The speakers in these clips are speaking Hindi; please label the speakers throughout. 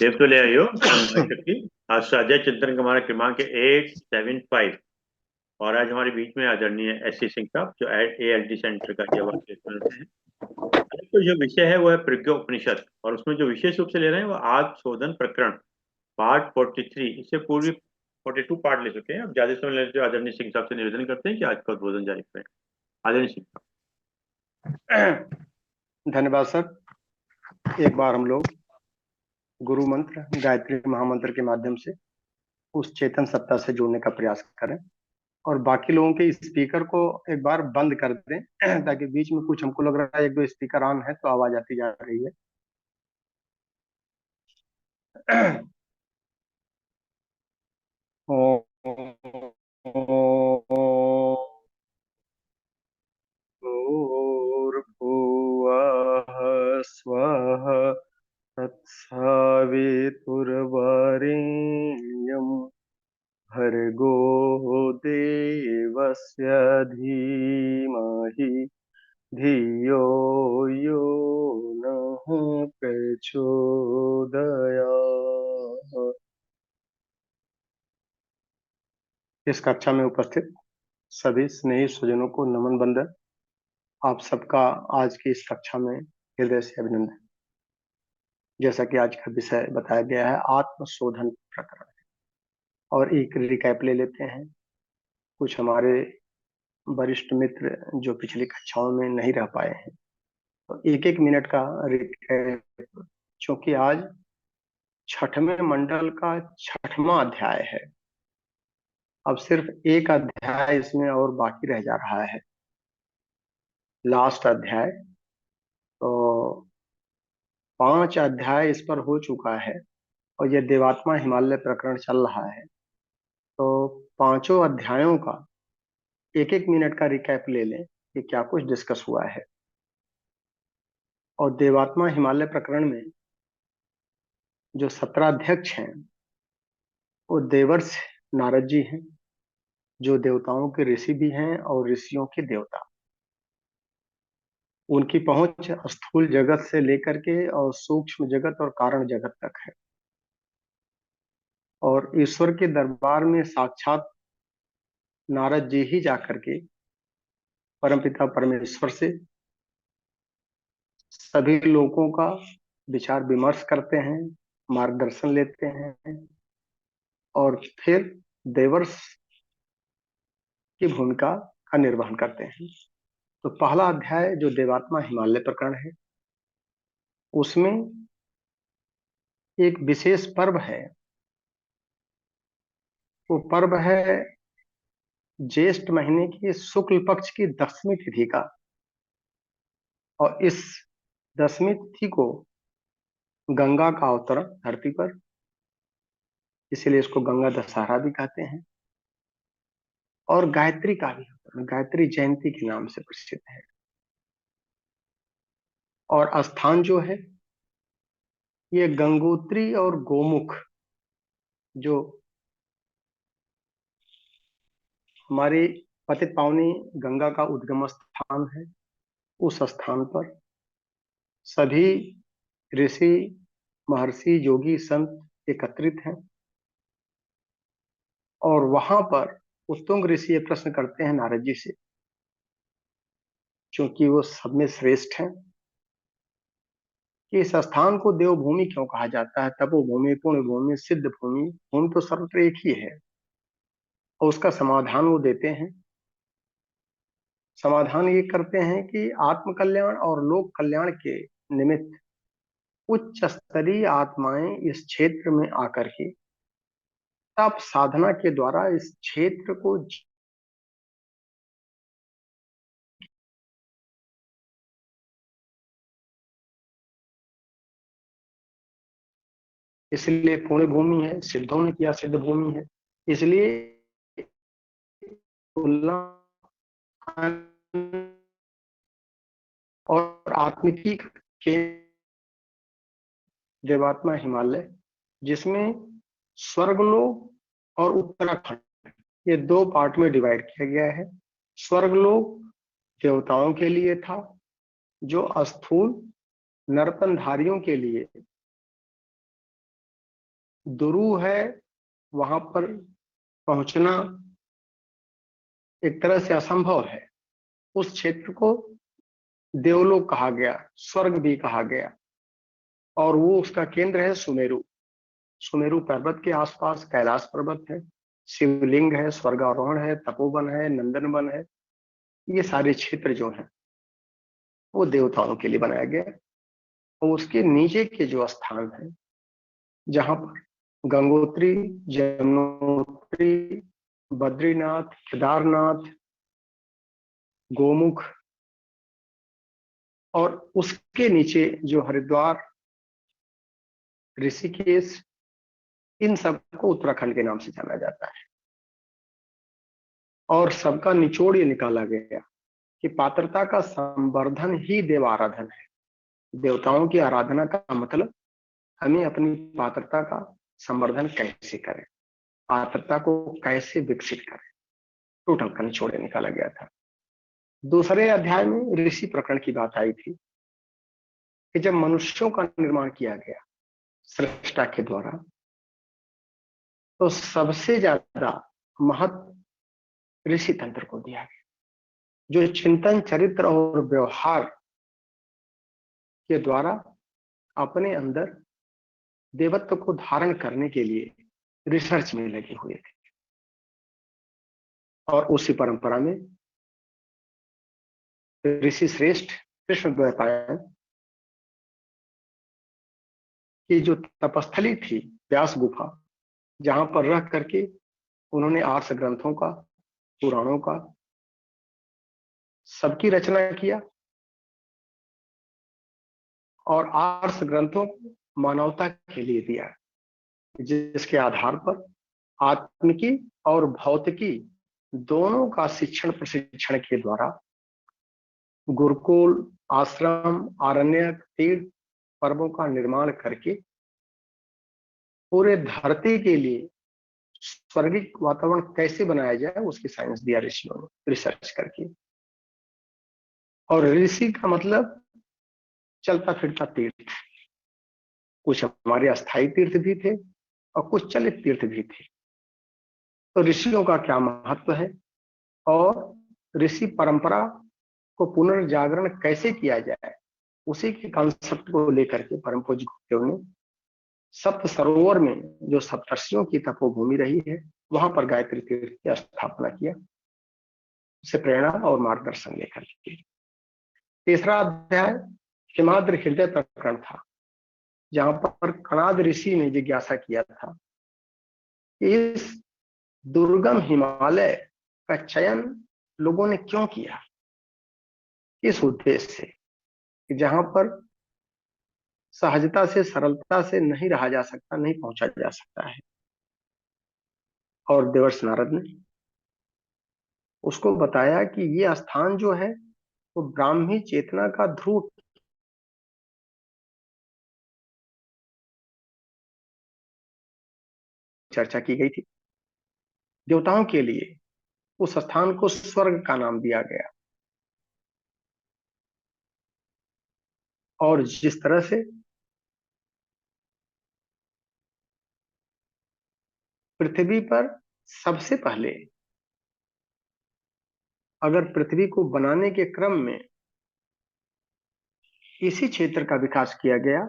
Speaker 1: सेब तो ले आई हो मार्केट की। आज साझा चिंतन का हमारा क्रमांक है 875। और आज हमारे बीच में आदरणीय एस सी सिंह साहब जो ALD सेंटर का ये वर्क हैं। आज तो जो विषय है वो है प्रज्ञोपनिषद, और उसमें जो विशेष रूप से ले रहे हैं वो आत्म शोधन प्रकरण पार्ट 43। इससे पूर्व 42 पार्ट ले चुके हैं। अब ज्यादा समय लेते हुए आदरणीय सिंह साहब से निवेदन करते हैं कि आज का उद्बोधन जारी करें। आदरणीय सिंह
Speaker 2: धन्यवाद सर। एक बार हम लोग गुरु मंत्र गायत्री महामंत्र के माध्यम से उस चेतन सत्ता से जुड़ने का प्रयास करें, और बाकी लोगों के स्पीकर को एक बार बंद कर दें ताकि बीच में कुछ हमको लग रहा है एक दो स्पीकर ऑन है तो आवाज आती जा रही है। भूर्भुवः स्वः तत्सवितुर्वरेण्यं भर्गो देवस्य धीमहि धियो यो नः प्रचोदयात्। इस कक्षा में उपस्थित सभी स्नेही स्वजनों को नमन बंदन। आप सबका आज की इस कक्षा में हृदय से अभिनंदन। जैसा कि आज का विषय बताया गया है आत्मशोधन प्रकरण, और एक रिकैप ले लेते हैं। कुछ हमारे वरिष्ठ मित्र जो पिछली कक्षाओं में नहीं रह पाए हैं, तो एक एक मिनट का रिकैप, क्योंकि आज छठवें मंडल का छठवां अध्याय है। अब सिर्फ एक अध्याय इसमें और बाकी रह जा रहा है, लास्ट अध्याय। तो 5 अध्याय इस पर हो चुका है, और ये देवात्मा हिमालय प्रकरण चल रहा है। तो पांचों अध्यायों का एक एक मिनट का रिकैप ले लें कि क्या कुछ डिस्कस हुआ है। और देवात्मा हिमालय प्रकरण में जो 17 अध्यक्ष हैं वो देवर्ष नारद जी हैं, जो देवताओं के ऋषि भी हैं और ऋषियों के देवता। उनकी पहुंच स्थूल जगत से लेकर के और सूक्ष्म जगत और कारण जगत तक है, और ईश्वर के दरबार में साक्षात नारद जी ही जाकर के परमपिता परमेश्वर से सभी लोगों का विचार विमर्श करते हैं, मार्गदर्शन लेते हैं, और फिर देवर्ष की भूमिका का निर्वहन करते हैं। तो पहला अध्याय जो देवात्मा हिमालय प्रकरण है, उसमें एक विशेष पर्व है। वो पर्व है ज्येष्ठ महीने की शुक्ल पक्ष की 10वीं तिथि का, और इस 10वीं तिथि को गंगा का अवतरण धरती पर, इसीलिए इसको गंगा दशहरा भी कहते हैं। और गायत्री का भी अवतरण गायत्री जयंती के नाम से प्रसिद्ध है। और स्थान जो है ये गंगोत्री और गोमुख, जो हमारी पतित पावनी गंगा का उद्गम स्थान है, उस स्थान पर सभी ऋषि महर्षि योगी संत एकत्रित हैं। और वहां पर उत्तुंग ऋषि ये प्रश्न करते हैं नारद जी से, क्योंकि वो सब में श्रेष्ठ हैं, कि इस स्थान को देवभूमि क्यों कहा जाता है, तपोभूमि, पुण्य भूमि, सिद्ध भूमि। भूमि तो सर्वत्र एक ही है। और उसका समाधान वो देते हैं। समाधान ये करते हैं कि आत्म कल्याण और लोक कल्याण के निमित्त उच्च स्तरीय आत्माएं इस क्षेत्र में आकर के तप साधना के द्वारा इस क्षेत्र को, इसलिए पुण्य भूमि है, सिद्धों ने किया सिद्ध भूमि है। इसलिए तुलना और आत्मिकी के देवात्मा हिमालय, जिसमें स्वर्गलोक और उत्तराखंड ये दो पार्ट में डिवाइड किया गया है। स्वर्गलोक देवताओं के लिए था, जो स्थूल नर्तनधारियों के लिए दुरू है, वहां पर पहुंचना एक तरह से असंभव है। उस क्षेत्र को देवलोक कहा गया, स्वर्ग भी कहा गया, और वो उसका केंद्र है सुमेरु। सुमेरु पर्वत के आसपास कैलाश पर्वत है, शिवलिंग है, स्वर्गारोहण है, तपोवन है, नंदन वन है। ये सारे क्षेत्र जो हैं वो देवताओं के लिए बनाया गया है। और उसके नीचे के जो स्थान है, जहां पर गंगोत्री, यमुनोत्री, बद्रीनाथ, केदारनाथ, गोमुख, और उसके नीचे जो हरिद्वार, ऋषिकेश, इन सबको उत्तराखंड के नाम से जाना जाता है। और सबका निचोड़ ये निकाला गया कि पात्रता का संवर्धन ही देव आराधन है। देवताओं की आराधना का मतलब हमें अपनी पात्रता का संवर्धन कैसे करें, पात्रता को कैसे विकसित करें, टोटल का निचोड़ निकाला गया था। दूसरे अध्याय में ऋषि प्रकरण की बात आई थी कि जब मनुष्यों का निर्माण किया गया सृष्टा के द्वारा, तो सबसे ज्यादा महत्व ऋषि तंत्र को दिया गया, जो चिंतन, चरित्र और व्यवहार के द्वारा अपने अंदर देवत्व को धारण करने के लिए रिसर्च में लगे हुए थे। और उसी परंपरा में ऋषि श्रेष्ठ कृष्ण द्वैपायन की जो तपस्थली थी व्यास गुफा, जहां पर रह करके उन्होंने आर्ष ग्रंथों का, पुराणों का, सबकी रचना किया, और आर्ष ग्रंथों को मानवता के लिए दिया, जिसके आधार पर आत्मिकी और भौतिकी दोनों का शिक्षण प्रशिक्षण के द्वारा गुरुकुल, आश्रम, आरण्यक, तीर्थ, पर्वों का निर्माण करके पूरे धरती के लिए स्वर्गिक वातावरण कैसे बनाया जाए उसकी साइंस दिया ऋषियों ने रिसर्च करके। और ऋषि का मतलब चलता फिरता तीर्थ, कुछ हमारे अस्थायी तीर्थ भी थे और कुछ चलित तीर्थ भी थे। तो ऋषियों का क्या महत्व है और ऋषि परंपरा को पुनर्जागरण कैसे किया जाए, उसी के कॉन्सेप्ट को लेकर के परम पूज्य गुरुदेव ने सप्त सरोवर में, जो सप्तर्षियों की तपोभूमि रही है, वहां पर गायत्री तीर्थ की स्थापना किया, उससे प्रेरणा और मार्गदर्शन लेकर के। तीसरा अध्याय हिमाद्र हृदय प्रकरण था, जहां पर कणाद ऋषि ने जिज्ञासा किया था कि इस दुर्गम हिमालय का चयन लोगों ने क्यों किया, इस उद्देश्य से कि जहां पर सहजता से, सरलता से नहीं रहा जा सकता, नहीं पहुंचा जा सकता है। और देवर्षि नारद ने उसको बताया कि ये स्थान जो है वो ब्राह्मी चेतना का ध्रुव, चर्चा की गई थी। देवताओं के लिए उस स्थान को स्वर्ग का नाम दिया गया। और जिस तरह से पृथ्वी पर सबसे पहले, अगर पृथ्वी को बनाने के क्रम में इसी क्षेत्र का विकास किया गया,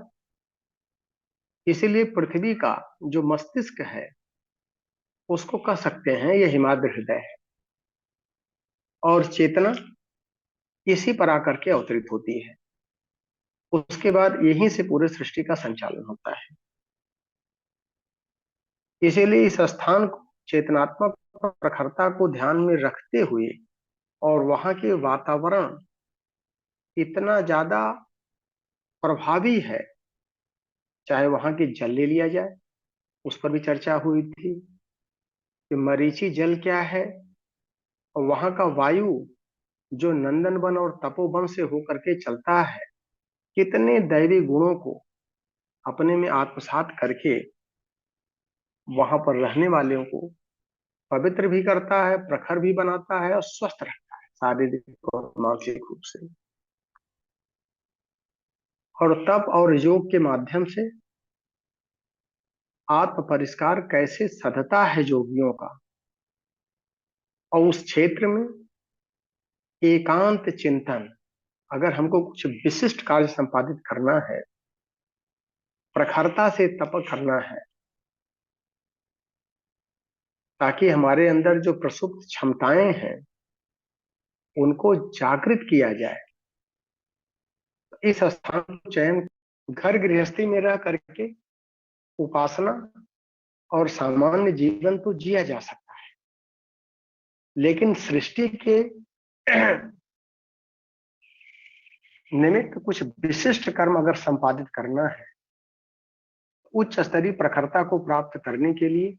Speaker 2: इसीलिए पृथ्वी का जो मस्तिष्क है उसको कह सकते हैं ये हिमाद्र हृदय है। और चेतना इसी पर आकर के अवतरित होती है, उसके बाद यहीं से पूरे सृष्टि का संचालन होता है। इसीलिए इस स्थान को चेतनात्मक प्रखरता को ध्यान में रखते हुए, और वहां के वातावरण इतना ज्यादा प्रभावी है, चाहे वहां की जल ले लिया जाए, उस पर भी चर्चा हुई थी कि मरीची जल क्या है, और वहां का वायु जो नंदनवन और तपोवन से होकर के चलता है, कितने दैवी गुणों को अपने में आत्मसात करके वहां पर रहने वालों को पवित्र भी करता है, प्रखर भी बनाता है और स्वस्थ रखता है शारीरिक और मानसिक रूप से। और तप और योग के माध्यम से आत्म परिष्कार कैसे सधता है जोगियों का, और उस क्षेत्र में एकांत चिंतन। अगर हमको कुछ विशिष्ट कार्य संपादित करना है, प्रखरता से तप करना है, ताकि हमारे अंदर जो प्रसुप्त क्षमताएं हैं उनको जागृत किया जाए, इस स्थान का चयन घर गृहस्थी में रह करके उपासना और सामान्य जीवन तो जिया जा सकता है, लेकिन सृष्टि के निमित्त कुछ विशिष्ट कर्म अगर संपादित करना है, उच्च स्तरीय प्रखरता को प्राप्त करने के लिए,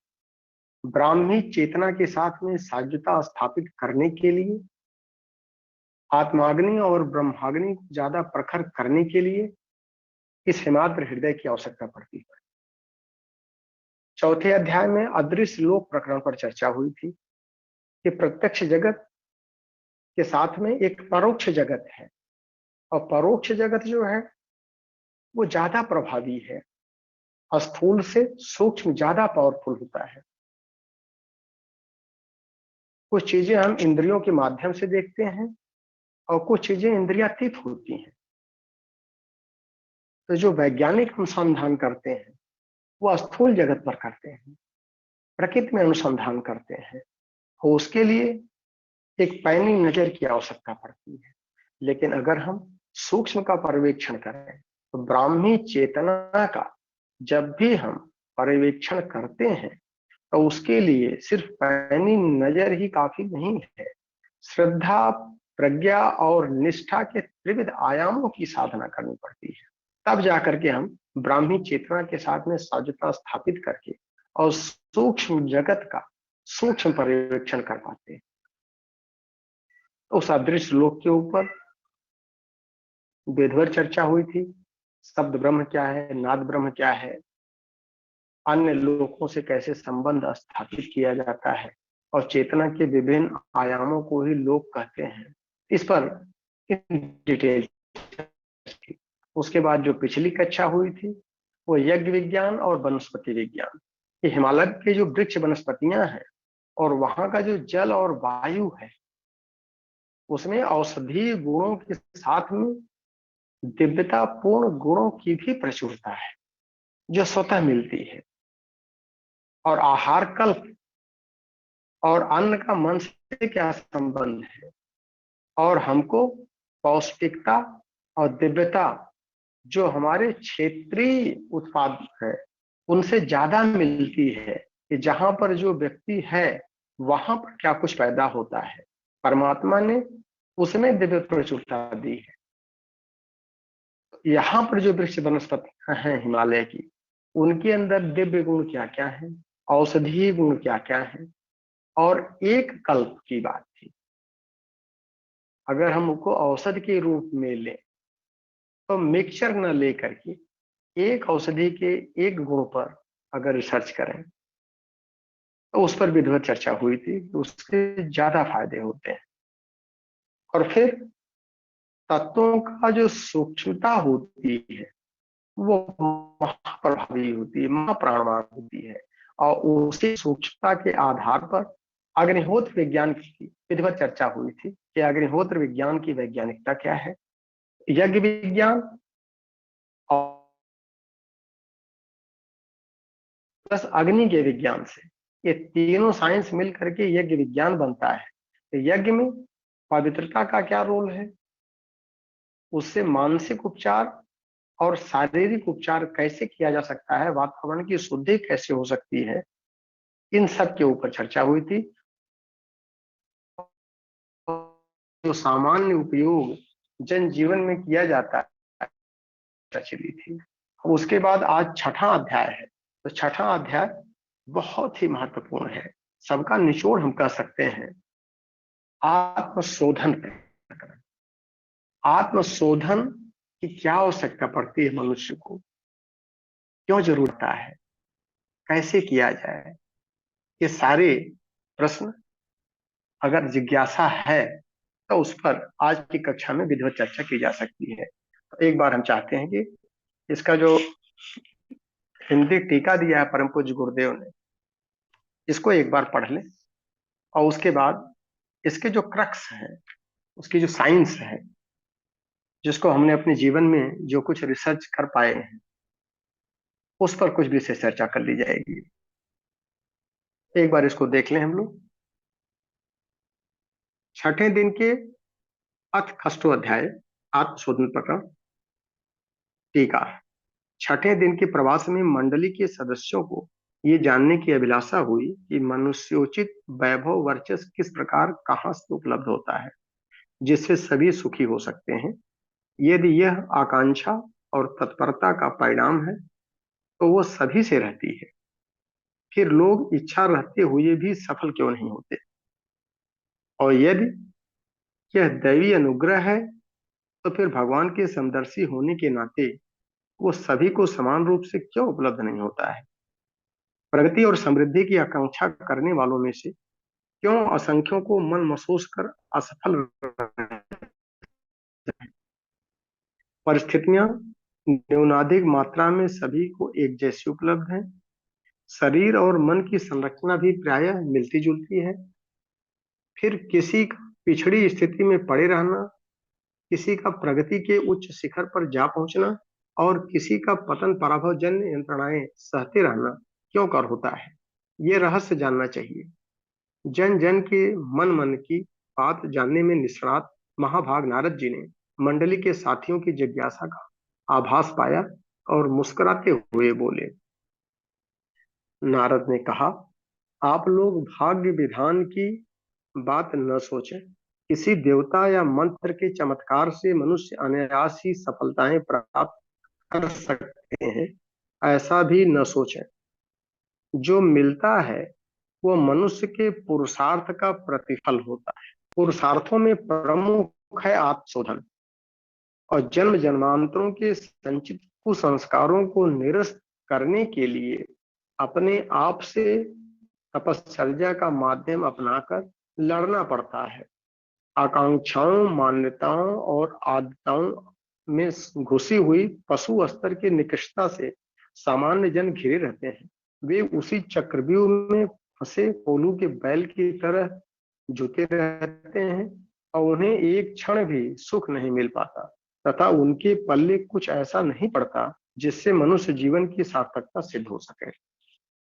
Speaker 2: ब्राह्मी चेतना के साथ में साजुता स्थापित करने के लिए, आत्माग्नि और ब्रह्माग्नि को ज्यादा प्रखर करने के लिए इस हिमाद्र हृदय की आवश्यकता पड़ती है। चौथे अध्याय में अदृश्य लोक प्रकरण पर चर्चा हुई थी कि प्रत्यक्ष जगत के साथ में एक परोक्ष जगत है, और परोक्ष जगत जो है वो ज्यादा प्रभावी है, स्थूल से सूक्ष्म ज्यादा पावरफुल होता है। कुछ चीजें हम इंद्रियों के माध्यम से देखते हैं और कुछ चीजें इंद्रियातीत होती हैं। तो जो वैज्ञानिक अनुसंधान करते हैं वो स्थूल जगत पर करते हैं, प्रकृति में अनुसंधान करते हैं, और उसके लिए एक पैनी नजर की आवश्यकता पड़ती है। लेकिन अगर हम सूक्ष्म का पर्यवेक्षण करें तो ब्राह्मी चेतना का जब भी हम पर्यवेक्षण करते हैं तो उसके लिए सिर्फ पैनी नजर ही काफी नहीं है, श्रद्धा, प्रज्ञा और निष्ठा के त्रिविध आयामों की साधना करनी पड़ती है। तब जाकर के हम ब्राह्मी चेतना के साथ में साजुता स्थापित करके और सूक्ष्म जगत का सूक्ष्म पर्यवेक्षण कर पाते हैं। उस अदृश्य लोक के ऊपर वेदभर चर्चा हुई थी। शब्द ब्रह्म क्या है, नाद ब्रह्म क्या है, अन्य लोकों से कैसे संबंध स्थापित किया जाता है, और चेतना के विभिन्न आयामों को ही लोक कहते हैं। इस पर डिटेल थी। उसके बाद जो पिछली कक्षा हुई थी वो यज्ञ विज्ञान और वनस्पति विज्ञान। ये हिमालय के जो वृक्ष वनस्पतियां हैं और वहां का जो जल और वायु है, उसमें औषधीय गुणों के साथ में दिव्यतापूर्ण गुणों की भी प्रचुरता है जो स्वतः मिलती है। और आहार कल्प और अन्न का मन से क्या संबंध है, और हमको पौष्टिकता और दिव्यता जो हमारे क्षेत्रीय उत्पाद है उनसे ज्यादा मिलती है कि जहां पर जो व्यक्ति है वहां पर क्या कुछ पैदा होता है। परमात्मा ने उसमें दिव्य प्रचुरता दी है। यहाँ पर जो वृक्ष वनस्पतियां हैं हिमालय की, उनके अंदर दिव्य गुण क्या क्या है, औषधीय गुण क्या क्या है। और एक कल्प की बात थी, अगर हम उनको औषधि के रूप में लें तो मिक्सचर न लेकर के एक औषधि के एक गुण पर अगर रिसर्च करें तो उस पर विधिवत चर्चा हुई थी कि उसके ज्यादा फायदे होते हैं। और फिर तत्वों का जो सूक्ष्मता होती है वो महाप्रभावी होती है, महाप्राणवान होती है, और उसी सूक्ष्मता के आधार पर अग्निहोत्र विज्ञान की विधिवत चर्चा हुई थी कि अग्निहोत्र विज्ञान की वैज्ञानिकता क्या है। यज्ञ विज्ञान और प्लस अग्नि के विज्ञान से ये तीनों साइंस मिल करके यज्ञ विज्ञान बनता है। तो यज्ञ में पवित्रता का क्या रोल है, उससे मानसिक उपचार और शारीरिक उपचार कैसे किया जा सकता है, वातावरण की शुद्धि कैसे हो सकती है, इन सब के ऊपर चर्चा हुई थी। जो सामान्य उपयोग जन जीवन में किया जाता है चली थी। उसके बाद आज छठा अध्याय है। तो छठा अध्याय बहुत ही महत्वपूर्ण है, सबका निचोड़ हम कह सकते हैं। आत्मशोधन प्रकरण। आत्मशोधन की क्या आवश्यकता पड़ती है मनुष्य को, क्यों जरूरत है, कैसे किया जाए, ये सारे प्रश्न अगर जिज्ञासा है तो उस पर आज की कक्षा में विधिवत चर्चा की जा सकती है। तो एक बार हम चाहते हैं कि इसका जो हिंदी टीका दिया है परम पूज्य गुरुदेव ने, इसको एक बार पढ़ लें और उसके बाद इसके जो क्रक्स है, उसकी जो साइंस है, जिसको हमने अपने जीवन में जो कुछ रिसर्च कर पाए हैं, उस पर कुछ विशेष चर्चा कर ली जाएगी। एक बार इसको देख लें हम लोग। छठे दिन के अथ खष्टो अध्याय आत्मशोधन प्रकरण टीका। छठे दिन के प्रवास में मंडली के सदस्यों को ये जानने की अभिलाषा हुई कि मनुष्योचित वैभव वर्चस्व किस प्रकार कहाँ से उपलब्ध होता है, जिससे सभी सुखी हो सकते हैं। यदि यह आकांक्षा और तत्परता का परिणाम है तो वो सभी से रहती है, फिर लोग इच्छा रहते हुए भी सफल क्यों नहीं होते। और यदि यह दैवी अनुग्रह है तो फिर भगवान के समदर्शी होने के नाते वो सभी को समान रूप से क्यों उपलब्ध नहीं होता है। प्रगति और समृद्धि की आकांक्षा करने वालों में से क्यों असंख्यों को मन महसूस कर असफल परिस्थितियां न्यूनाधिक मात्रा में सभी को एक जैसी उपलब्ध हैं। शरीर और मन की संरचना भी प्रायः मिलती जुलती है। फिर किसी का पिछड़ी स्थिति में पड़े रहना, किसी का प्रगति के उच्च शिखर पर जा पहुंचना और किसी का पतन पराभवजन्य यंत्रणाएं सहते रहना क्यों कर होता है, ये रहस्य जानना चाहिए। जन जन के मन मन की बात जानने में निष्णात महाभाग नारद जी ने मंडली के साथियों की जिज्ञासा का आभास पाया और मुस्कुराते हुए बोले। नारद ने कहा, आप लोग भाग्य विधान की बात न सोचें। किसी देवता या मंत्र के चमत्कार से मनुष्य अनायास ही सफलताएं प्राप्त कर सकते हैं, ऐसा भी न सोचें। जो मिलता है वो मनुष्य के पुरुषार्थ का प्रतिफल होता है। पुरुषार्थों में प्रमुख है आत्मशोधन और जन्म जन्मांतरों के संचित कुसंस्कारों को निरस्त करने के लिए अपने आप से तपश्चर्या का माध्यम अपनाकर लड़ना पड़ता है। आकांक्षाओं, मान्यताओं और आदतों में घुसी हुई पशु स्तर की निकृष्टता से सामान्य जन घिरे रहते हैं। वे उसी चक्रव्यूह में फंसे कोलू के बैल की तरह जुटे रहते हैं और उन्हें एक क्षण भी सुख नहीं मिल पाता तथा उनके पल्ले कुछ ऐसा नहीं पड़ता जिससे मनुष्य जीवन की सार्थकता सिद्ध हो सके।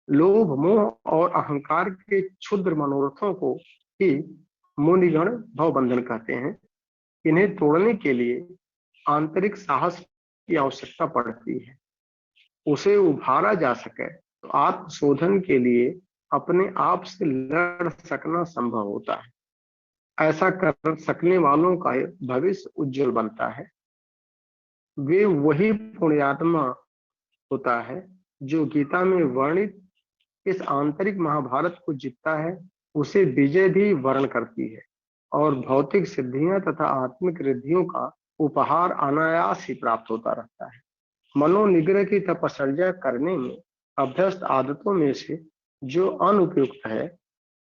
Speaker 2: लोभ, मोह और अहंकार के क्षुद्र मनोरथों को ही मुनिगण भवबंधन कहते हैं। इन्हें तोड़ने के लिए आंतरिक साहस की आवश्यकता पड़ती है। उसे उभारा जा सके तो आत्मशोधन के लिए अपने आप से लड़ सकना संभव होता है। ऐसा कर सकने वालों का भविष्य उज्जवल बनता है। वे वही पुण्यात्मा होता है जो गीता में वर्णित इस आंतरिक महाभारत को जीतता है। उसे विजय भी वर्ण करती है और भौतिक सिद्धियां तथा आत्मिक रिद्धियों का उपहार अनायास ही प्राप्त होता रहता है। मनोनिग्रह की तपश्चर्या करने में अभ्यस्त आदतों में से जो अनुपयुक्त है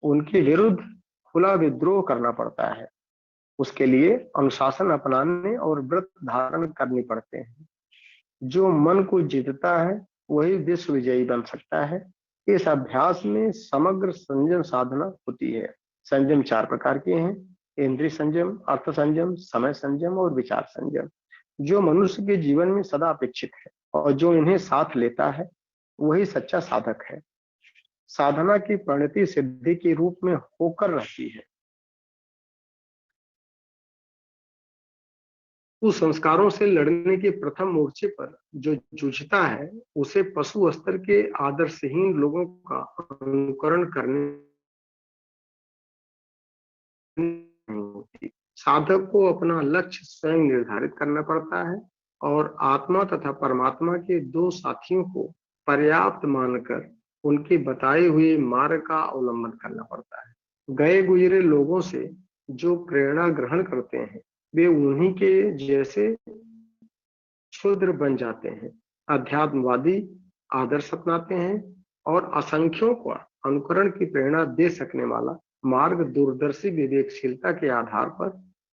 Speaker 2: उनके विरुद्ध खुला विद्रोह करना पड़ता है। उसके लिए अनुशासन अपनाने और व्रत धारण करने पड़ते हैं। जो मन को जीतता है वही विश्व विजयी बन सकता है। इस अभ्यास में समग्र संयम साधना होती है। संयम 4 प्रकार के हैं: इंद्रिय संयम, अर्थ संयम, समय संयम और विचार संयम, जो मनुष्य के जीवन में सदा अपेक्षित है और जो इन्हें साथ लेता है वही सच्चा साधक है। साधना की परिणति सिद्धि के रूप में होकर रहती है। उस संस्कारों से लड़ने के प्रथम मोर्चे पर जो जूझता है उसे पशु स्तर के आदर्शहीन लोगों का अनुकरण करने नहीं होती। साधक को अपना लक्ष्य स्वयं निर्धारित करना पड़ता है और आत्मा तथा परमात्मा के दो साथियों को पर्याप्त मानकर उनके बताए हुए मार्ग का अवलंबन करना पड़ता है। गए गुजरे लोगों से जो प्रेरणा ग्रहण करते हैं वे उन्हीं के जैसे क्षुद्र बन जाते हैं। अध्यात्मवादी आदर्श अपनाते हैं और असंख्यों को अनुकरण की प्रेरणा दे सकने वाला मार्ग दूरदर्शी विवेकशीलता के आधार पर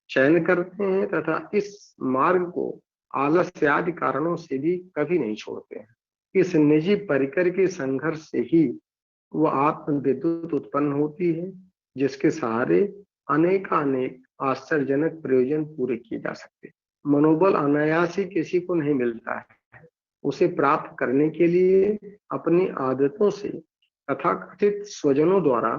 Speaker 2: चयन करते हैं तथा इस मार्ग को आलस्य आदि कारणों से भी कभी नहीं छोड़ते हैं। इस निजी परिकर के संघर्ष से ही वह आत्म विद्युत उत्पन्न होती है, जिसके सहारे अनेक आश्चर्यजनक प्रयोजन पूरे किए जा सकते हैं। मनोबल अनायास ही किसी को नहीं मिलता है। उसे प्राप्त करने के लिए अपनी आदतों से तथाकथित स्वजनों द्वारा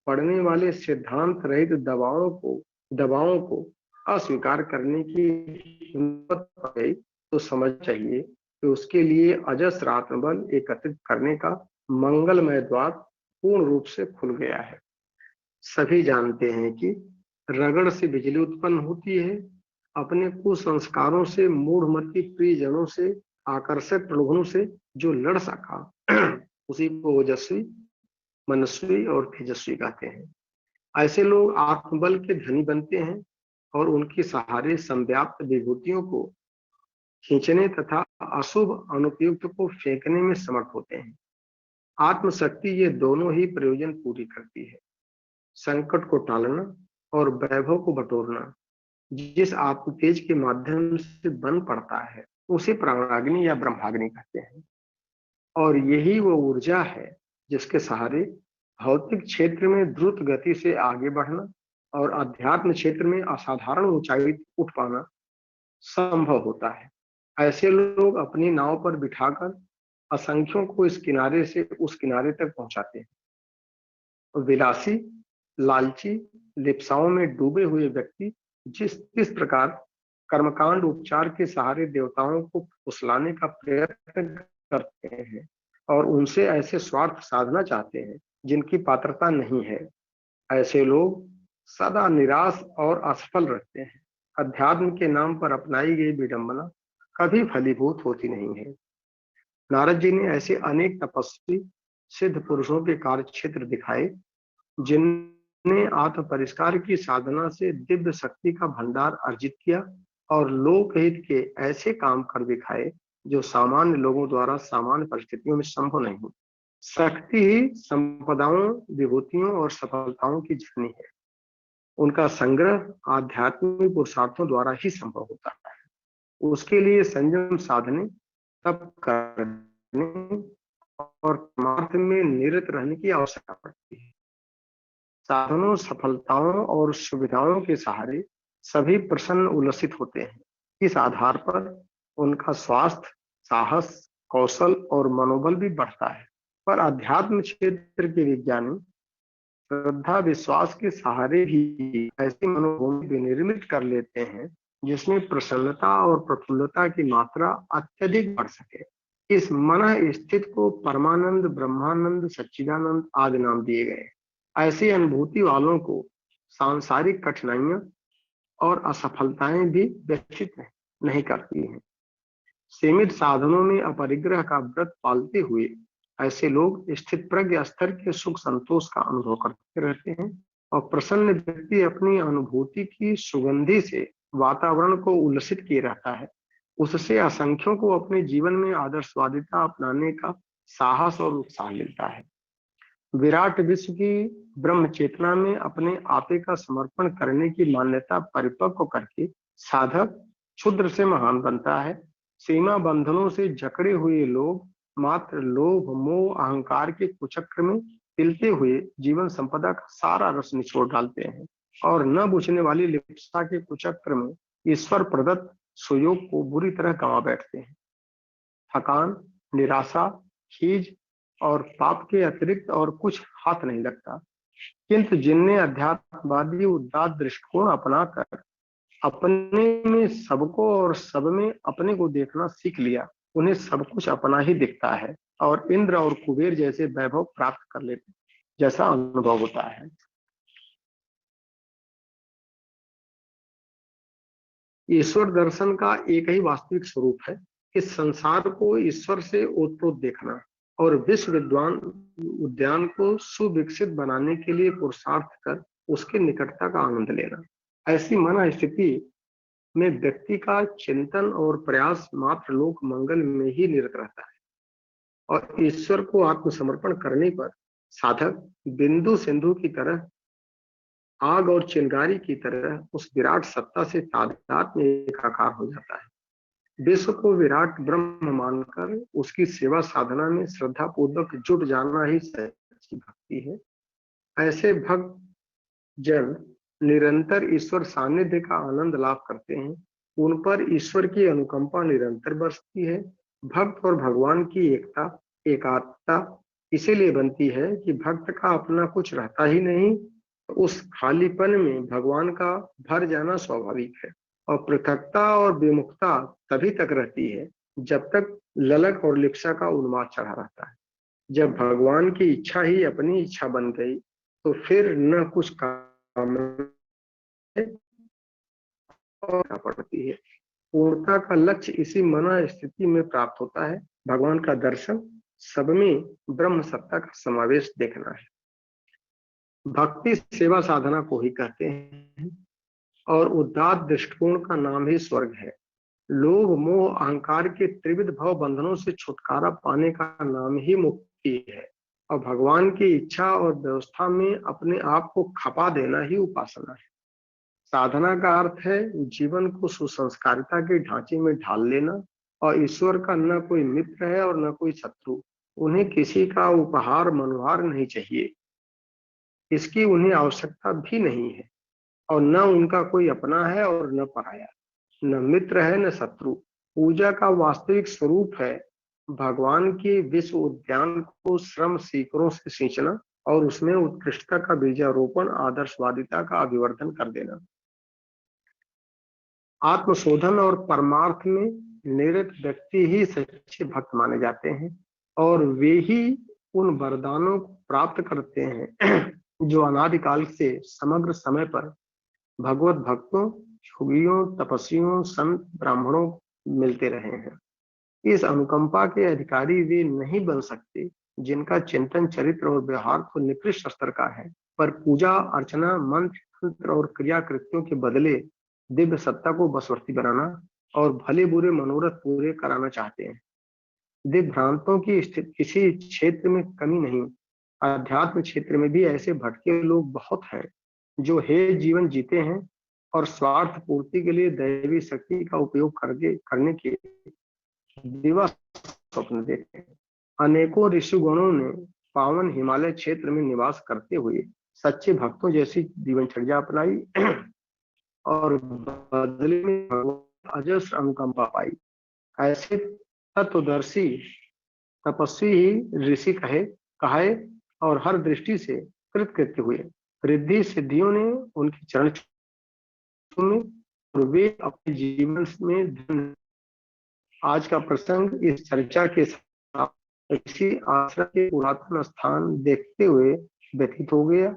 Speaker 2: पड़ने वाले सिद्धांत रहित दबावों को अस्वीकार करने की हिम्मत पड़े तो समझ चाहिए कि उसके लिए अजस्र आत्मबल एकत्रित करने का मंगलमय द्वार पूर्ण रूप से खुल गया है। सभी जानते हैं कि रगड़ से बिजली उत्पन्न होती है। अपने कुसंस्कारों से, मूढ़मती प्रियजनों से, आकर्षक प्रलोभनों से जो लड़ सका उसी को ओजस्वी, मनस्वी और तेजस्वी कहते हैं। ऐसे लोग आत्मबल के धनी बनते हैं और उनके सहारे संव्याप्त विभूतियों को खींचने तथा अशुभ अनुपयुक्त को फेंकने में समर्थ होते हैं। आत्मशक्ति ये दोनों ही प्रयोजन पूरी करती है। संकट को टालना और वैभव को बटोरना जिस आत्म तेज के माध्यम से बन पड़ता है उसे प्राणाग्नि या ब्रह्माग्नि कहते हैं। और यही वो ऊर्जा है जिसके सहारे भौतिक क्षेत्र में द्रुत गति से आगे बढ़ना और अध्यात्म क्षेत्र में असाधारण ऊंचाई उठ पाना संभव होता है। ऐसे लोग अपनी नाव पर बिठाकर असंख्यों को इस किनारे से उस किनारे तक पहुंचाते हैं। विलासी, लालची, लिप्साओं में डूबे हुए व्यक्ति जिस प्रकार कर्मकांड उपचार के सहारे देवताओं को फुसलाने का प्रयत्न करते हैं और उनसे ऐसे स्वार्थ साधना चाहते हैं जिनकी पात्रता नहीं है, ऐसे लोग सदा निराश और असफल रहते हैं। अध्यात्म के नाम पर अपनाई गई विडंबना कभी फलीभूत होती नहीं है। नारद जी ने ऐसे अनेक तपस्वी सिद्ध पुरुषों के कार्यक्षेत्र दिखाए जिनने आत्म परिष्कार की साधना से दिव्य शक्ति का भंडार अर्जित किया और लोकहित के ऐसे काम कर दिखाए जो सामान्य लोगों द्वारा सामान्य परिस्थितियों में संभव नहीं हो। शक्ति ही संपदाओं, विभूतियों और सफलताओं की जननी है। उनका संग्रह आध्यात्मिक पुरुषार्थों द्वारा ही संभव होता है। उसके लिए संयम साधने, तप करने और परमार्थ में निरत रहने की आवश्यकता पड़ती है। साधनों, सफलताओं और सुविधाओं के सहारे सभी प्रसन्न उल्लसित होते हैं। इस आधार पर उनका स्वास्थ्य, साहस, कौशल और मनोबल भी बढ़ता है। पर अध्यात्म क्षेत्र के विज्ञानी श्रद्धा, विश्वास के सहारे ही ऐसी मनोभूमि विनिर्मित कर लेते हैं जिसमें प्रसन्नता और प्रफुल्लता की मात्रा अत्यधिक बढ़ सके। इस मन स्थित को परमानंद, ब्रह्मानंद, सच्चिदानंद आदि नाम दिए गए। ऐसी अनुभूति वालों को सांसारिक कठिनाइयां और असफलताएं भी व्यथित नहीं करती हैं। सीमित साधनों में अपरिग्रह का व्रत पालते हुए ऐसे लोग स्थित प्रज्ञ स्तर के सुख संतोष का अनुभव करते रहते हैं और प्रसन्न व्यक्ति अपनी अनुभूति की सुगंधि से वातावरण को उल्लसित किए रहता है। उससे असंख्यों को अपने जीवन में आदर्शवादिता अपनाने का साहस और उत्साह मिलता है। विराट विश्व की ब्रह्म चेतना में अपने आपे का समर्पण करने की मान्यता परिपक्व करके साधक क्षुद्र से महान बनता है। सीमा बंधनों से जकड़े हुए लोग मात्र लोभ, मोह, अहंकार के कुचक्र में तिलते हुए जीवन संपदा का सारा रस निचोड़ डालते हैं और न बुझने वाली लिप्सा के कुचक्र में ईश्वर प्रदत्त सुयोग को बुरी तरह गंवा बैठते हैं। थकान, निराशा, खीज और पाप के अतिरिक्त और कुछ हाथ नहीं लगता। किंतु जिनने अध्यात्मवादी उदात्त दृष्टिकोण अपनाकर अपने में सबको और सब में अपने को देखना सीख लिया, उन्हें सब कुछ अपना ही दिखता है और इंद्र और कुबेर जैसे वैभव प्राप्त कर लेते जैसा अनुभव होता है। ईश्वर दर्शन का एक ही वास्तविक स्वरूप है, इस संसार को ईश्वर से ओतप्रोत देखना और विश्व विद्वान उद्यान को सुविकसित बनाने के लिए पुरुषार्थ कर उसके निकटता का आनंद लेना। ऐसी मन स्थिति में व्यक्ति का चिंतन और प्रयास मात्र लोक मंगल में ही निरत रहता है और ईश्वर को आत्मसमर्पण करने पर साधक बिंदु सिंधु की तरह, आग और चिंगारी की तरह उस विराट सत्ता से तादात्म्य एकाकार हो जाता है। विश्व को विराट ब्रह्म मानकर उसकी सेवा साधना में श्रद्धा पूर्वक जुट जाना ही सच्ची भक्ति है। ऐसे भक्त जन निरंतर ईश्वर सानिध्य का आनंद लाभ करते हैं। उन पर ईश्वर की अनुकंपा निरंतर बरसती है। भक्त और भगवान की एकता एकात्मता इसीलिए बनती है कि भक्त का अपना कुछ रहता ही नहीं, तो उस खालीपन में भगवान का भर जाना स्वाभाविक है। और पृथकता और विमुखता तभी तक रहती है जब तक ललक और लिप्सा का उन्माद चढ़ा रहता है। जब भगवान की इच्छा ही अपनी इच्छा बन गई तो फिर न कुछ काम पड़ती है। पूर्णता का लक्ष्य इसी मन स्थिति में प्राप्त होता है। भगवान का दर्शन, सब में ब्रह्म सत्ता का समावेश देखना है। भक्ति सेवा साधना को ही कहते हैं और उदात्त दृष्टिकोण का नाम ही स्वर्ग है। लोभ मोह अहंकार के त्रिविध भव बंधनों से छुटकारा पाने का नाम ही मुक्ति है। और भगवान की इच्छा और व्यवस्था में अपने आप को खपा देना ही उपासना है। साधना का अर्थ है जीवन को सुसंस्कारिता के ढांचे में ढाल लेना। और ईश्वर का न कोई मित्र है और न कोई शत्रु। उन्हें किसी का उपहार मनोहार नहीं चाहिए, इसकी उन्हें आवश्यकता भी नहीं है। और न उनका कोई अपना है और न पराया, न मित्र है न शत्रु। पूजा का वास्तविक स्वरूप है भगवान के विश्व उद्यान को श्रम सीकरों से सींचना और उसमें उत्कृष्टता का बीजारोपण, आदर्शवादिता का अभिवर्धन कर देना। आत्मशोधन और परमार्थ में निरत व्यक्ति ही सच्चे भक्त माने जाते हैं और वे ही उन वरदानों को प्राप्त करते हैं जो अनादिकाल से समग्र समय पर भगवत भक्तों, योगियों, तपस्वियों, संत, ब्राह्मणों मिलते रहे हैं। इस अनुकंपा के अधिकारी वे नहीं बन सकते जिनका चिंतन, चरित्र और व्यवहार तो निकृष्ट स्तर का है, पर पूजा अर्चना, मंत्र, तंत्र और क्रिया कृत्यों के बदले दिव्य सत्ता को बसवर्ती बनाना और भले बुरे मनोरथ पूरे कराना चाहते हैं। दिव्य भ्रांतों की स्थिति किसी क्षेत्र में कमी नहीं। अध्यात्म क्षेत्र में भी ऐसे भटके लोग बहुत हैं जो हे जीवन जीते हैं और स्वार्थ पूर्ति के लिए दैवी शक्ति का उपयोग करने के दिवस स्वप्न देखते हैं। अनेकों ऋषिगणों ने पावन हिमालय क्षेत्र में निवास करते हुए सच्चे भक्तों जैसी जीवनचर्या अपनाई और बदले में भगवान अजस्र अनुकंपा पाई। ऐसे तत्वदर्शी तपस्वी ही ऋषि कहे और हर दृष्टि से कृतकृत्य हुए। रिद्धि सिद्धियों ने उनके चरण में और वे अपने जीवन में धन। आज का प्रसंग इस चर्चा के साथ इसी आश्रम के पुरातन स्थान देखते हुए व्यतीत हो गया।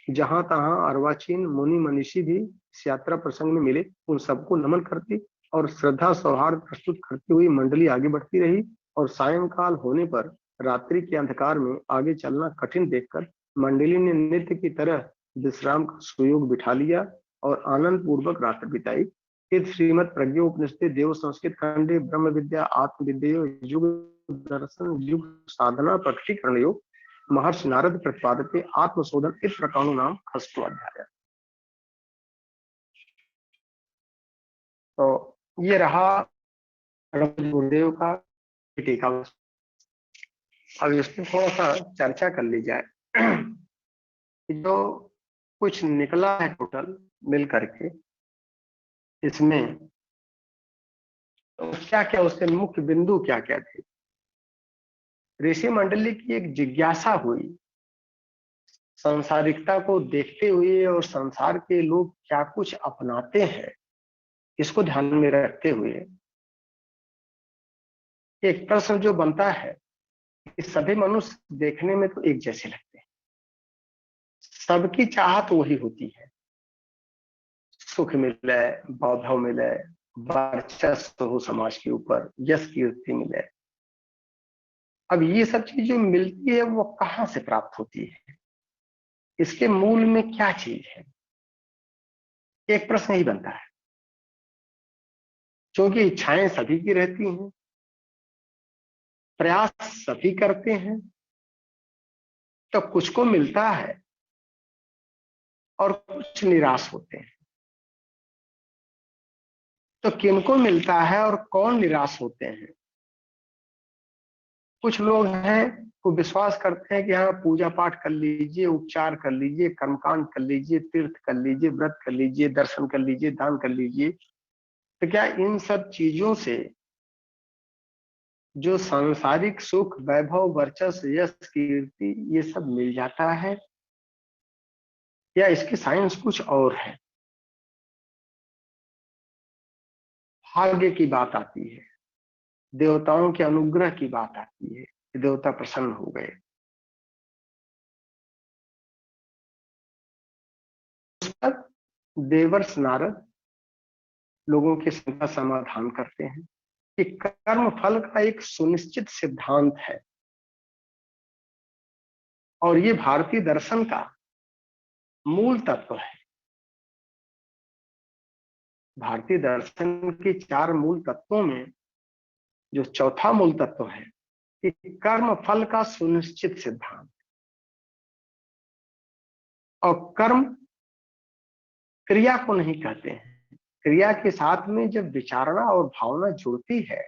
Speaker 2: जहां तहां अर्वाचीन मुनि मनीषी भी इस यात्रा प्रसंग में मिले, उन सबको नमन करती और श्रद्धा सौहार्द प्रस्तुत करती हुई मंडली आगे बढ़ती रही। और सायंकाल होने पर रात्रि के अंधकार में आगे चलना कठिन देखकर मंडली ने नित्य की तरह विश्राम का सुयोग बिठा लिया और आनंद पूर्वक रात्रि बिताई। इस श्रीमद प्रज्ञोपनिषद देव संस्कृत खंडे ब्रह्म विद्या आत्मविद्या युग दर्शन युग साधना प्रकटीकरण योग महर्षि नारद प्रतिपादते आत्मशोधन इस प्रकार नाम खस्तो अध्याय। तो ये रहा गुरुदेव का टीका। अब इसमें थोड़ा सा चर्चा कर ली जाए जो कुछ निकला है टोटल मिल करके इसमें, तो क्या क्या उसके मुख्य बिंदु क्या क्या थे। ऋषि मंडली की एक जिज्ञासा हुई संसारिकता को देखते हुए और संसार के लोग क्या कुछ अपनाते हैं इसको ध्यान में रखते हुए एक प्रश्न जो बनता है कि सभी मनुष्य देखने में तो एक जैसे लगते हैं, सबकी चाहत वही होती है, सुख मिले, वैभव मिले, वर्चस्व हो समाज के ऊपर, यश कीर्ति मिले। अब ये सब चीज जो मिलती है वो कहां से प्राप्त होती है, इसके मूल में क्या चीज है, एक प्रश्न ही बनता है। क्योंकि इच्छाएं सभी की रहती हैं, प्रयास सभी करते हैं, तो कुछ को मिलता है और कुछ निराश होते हैं। तो किनको मिलता है और कौन निराश होते हैं? कुछ लोग हैं वो विश्वास करते हैं कि हाँ, पूजा पाठ कर लीजिए, उपचार कर लीजिए, कर्मकांड कर लीजिए, तीर्थ कर लीजिए, व्रत कर लीजिए, दर्शन कर लीजिए, दान कर लीजिए, तो क्या इन सब चीजों से जो सांसारिक सुख, वैभव, वर्चस्व, यश, कीर्ति, ये सब मिल जाता है, या इसकी साइंस कुछ और है? भाग्य की बात आती है, देवताओं के अनुग्रह की बात आती है कि देवता प्रसन्न हो गए। उस पर देवर्ष नारद लोगों के शंका समाधान करते हैं कि कर्म फल का एक सुनिश्चित सिद्धांत है और ये भारतीय दर्शन का मूल तत्व है। भारतीय दर्शन के 4 मूल तत्वों में जो चौथा मूल तत्व है कि कर्म फल का सुनिश्चित सिद्धांत। और कर्म क्रिया को नहीं कहते हैं, क्रिया के साथ में जब विचारणा और भावना जुड़ती है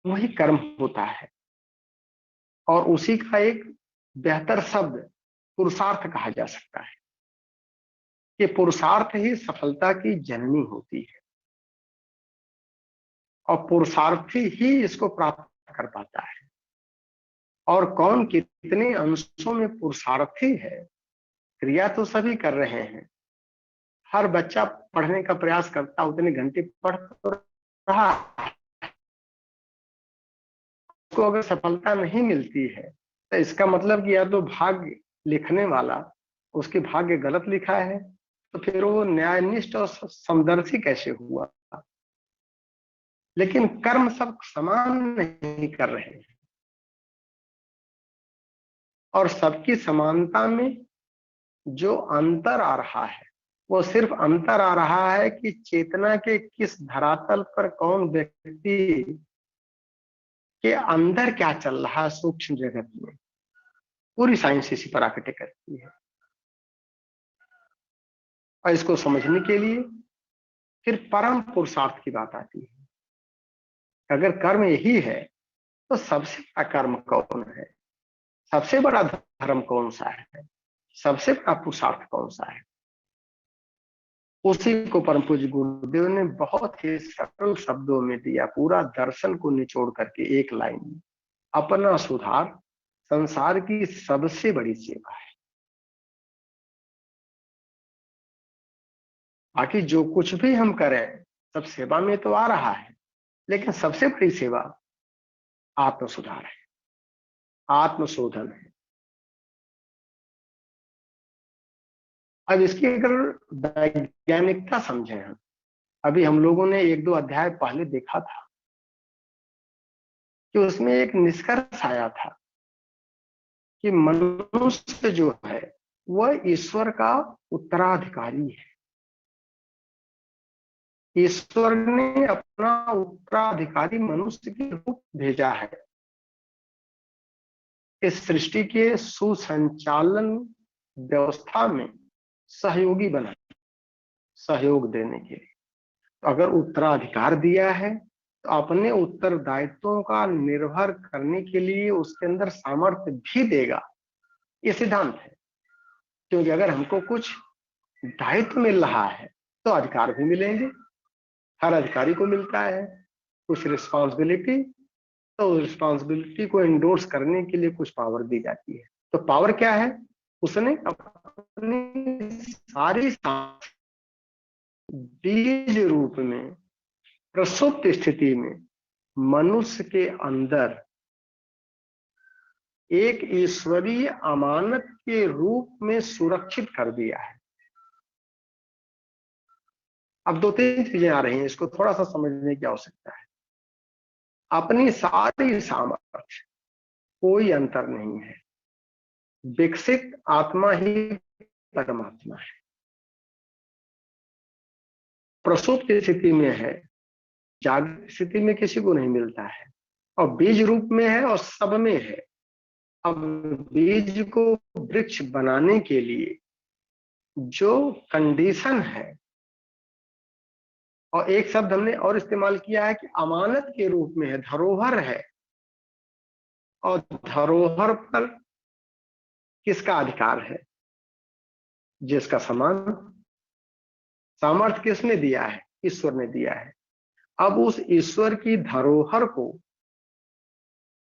Speaker 2: वही कर्म होता है। और उसी का एक बेहतर शब्द पुरुषार्थ कहा जा सकता है कि पुरुषार्थ ही सफलता की जननी होती है और पुरुषार्थी ही इसको प्राप्त कर पाता है। और कौन कितने अंशों में पुरुषार्थी है? क्रिया तो सभी कर रहे हैं, हर बच्चा पढ़ने का प्रयास करता, उतने घंटे पढ़ तो रहा, उसको अगर सफलता नहीं मिलती है तो इसका मतलब कि या तो भाग्य लिखने वाला उसके भाग्य गलत लिखा है, तो फिर वो न्यायनिष्ठ और समदर्शी कैसे हुआ? लेकिन कर्म सब समान नहीं कर रहे हैं और सबकी समानता में जो अंतर आ रहा है वो सिर्फ अंतर आ रहा है कि चेतना के किस धरातल पर कौन व्यक्ति के अंदर क्या चल रहा है सूक्ष्म जगत में। पूरी साइंस इसी पर आकर करती है। और इसको समझने के लिए फिर परम पुरुषार्थ की बात आती है। अगर कर्म यही है तो सबसे बड़ा कर्म कौन है? सबसे बड़ा धर्म कौन सा है? सबसे बड़ा पुरुषार्थ कौन सा है? उसी को परम पूज्य गुरुदेव ने बहुत ही सरल शब्दों में दिया, पूरा दर्शन को निचोड़ करके एक लाइन में। अपना सुधार संसार की सबसे बड़ी सेवा है। बाकी जो कुछ भी हम करें सब सेवा में तो आ रहा है, लेकिन सबसे बड़ी सेवा आत्म सुधार है, आत्मशोधन है। अब इसकी अगर वैज्ञानिकता समझें हम, अभी हम लोगों ने 1-2 अध्याय पहले देखा था कि उसमें एक निष्कर्ष आया था कि मनुष्य जो है वह ईश्वर का उत्तराधिकारी है। ईश्वर ने अपना उत्तराधिकारी मनुष्य के रूप भेजा है इस सृष्टि के सुसंचालन व्यवस्था में सहयोगी बना, सहयोग देने के लिए। तो अगर उत्तराधिकार दिया है तो अपने उत्तरदायित्वों का निर्भर करने के लिए उसके अंदर सामर्थ्य भी देगा, ये सिद्धांत है। क्योंकि अगर हमको कुछ दायित्व मिल रहा है तो अधिकार भी मिलेंगे, हर अधिकारी को मिलता है कुछ रिस्पॉन्सिबिलिटी, तो रिस्पॉन्सिबिलिटी को एंडोर्स करने के लिए कुछ पावर दी जाती है। तो पावर क्या है? उसने अपनी सारी बीज रूप में प्रसुप्त स्थिति में मनुष्य के अंदर एक ईश्वरीय अमानत के रूप में सुरक्षित कर दिया है। अब 2-3 चीजें आ रही हैं, इसको थोड़ा सा समझने की आवश्यकता है। अपनी सारी सामर्थ्य, कोई अंतर नहीं है, विकसित आत्मा ही परमात्मा है। प्रसुप्त स्थिति में है, जागृत स्थिति में किसी को नहीं मिलता है, और बीज रूप में है और सब में है। अब बीज को वृक्ष बनाने के लिए जो कंडीशन है और एक शब्द हमने और इस्तेमाल किया है कि अमानत के रूप में है, धरोहर है। और धरोहर पर किसका अधिकार है? जिसका समान सामर्थ्य किसने दिया है? ईश्वर ने दिया है। अब उस ईश्वर की धरोहर को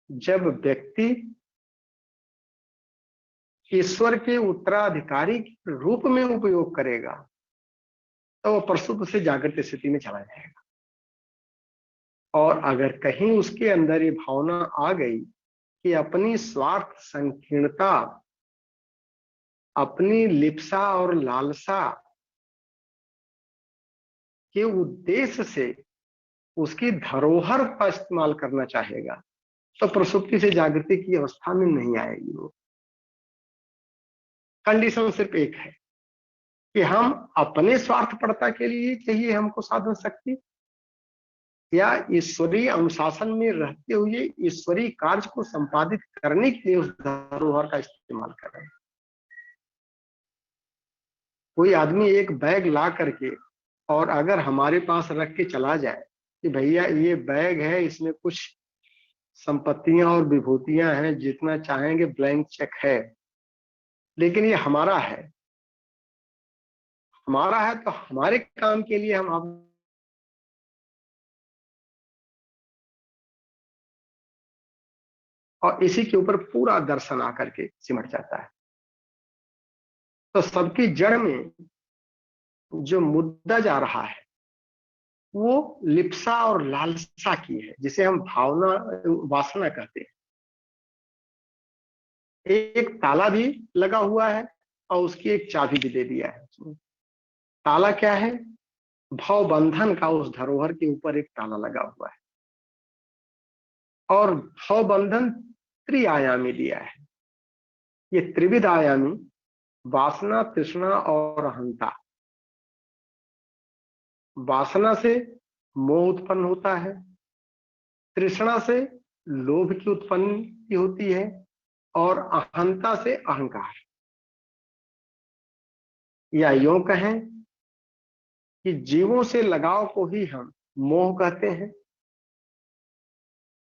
Speaker 2: जब व्यक्ति ईश्वर के उत्तराधिकारी के रूप में उपयोग करेगा तो वह प्रसुप्त से जागृत स्थिति में चला जाएगा। और अगर कहीं उसके अंदर ये भावना आ गई कि अपनी स्वार्थ संकीर्णता, अपनी लिप्सा और लालसा के उद्देश्य से उसकी धरोहर का इस्तेमाल करना चाहेगा तो प्रसुप्ति से जागृति की अवस्था में नहीं आएगी। वो कंडीशन सिर्फ एक है कि हम अपने स्वार्थपरता के लिए चाहिए हमको साधन शक्ति, या ईश्वरीय अनुशासन में रहते हुए ईश्वरीय कार्य को संपादित करने के लिए उस धरोहर का इस्तेमाल कर रहे हैं। कोई आदमी एक बैग ला करके और अगर हमारे पास रख के चला जाए कि भैया ये बैग है, इसमें कुछ संपत्तियां और विभूतियां हैं, जितना चाहेंगे ब्लैंक चेक है, लेकिन ये हमारा है, हमारा है तो हमारे काम के लिए हम आप और इसी के ऊपर पूरा दर्शन आकर के सिमट जाता है। तो सबकी जड़ में जो मुद्दा जा रहा है वो लिप्सा और लालसा की है, जिसे हम भावना वासना कहते हैं। एक ताला भी लगा हुआ है और उसकी एक चाबी भी दे दिया है उसमें। ताला क्या है? भाव बंधन का उस धरोहर के ऊपर एक ताला लगा हुआ है और भाव बंधन त्रिआयामी दिया है। ये त्रिविध आयामी वासना, तृष्णा और अहंता। वासना से मोह उत्पन्न होता है, तृष्णा से लोभ की उत्पत्ति होती है और अहंता से अहंकार। या यूं कहें कि जीवों से लगाव को ही हम मोह कहते हैं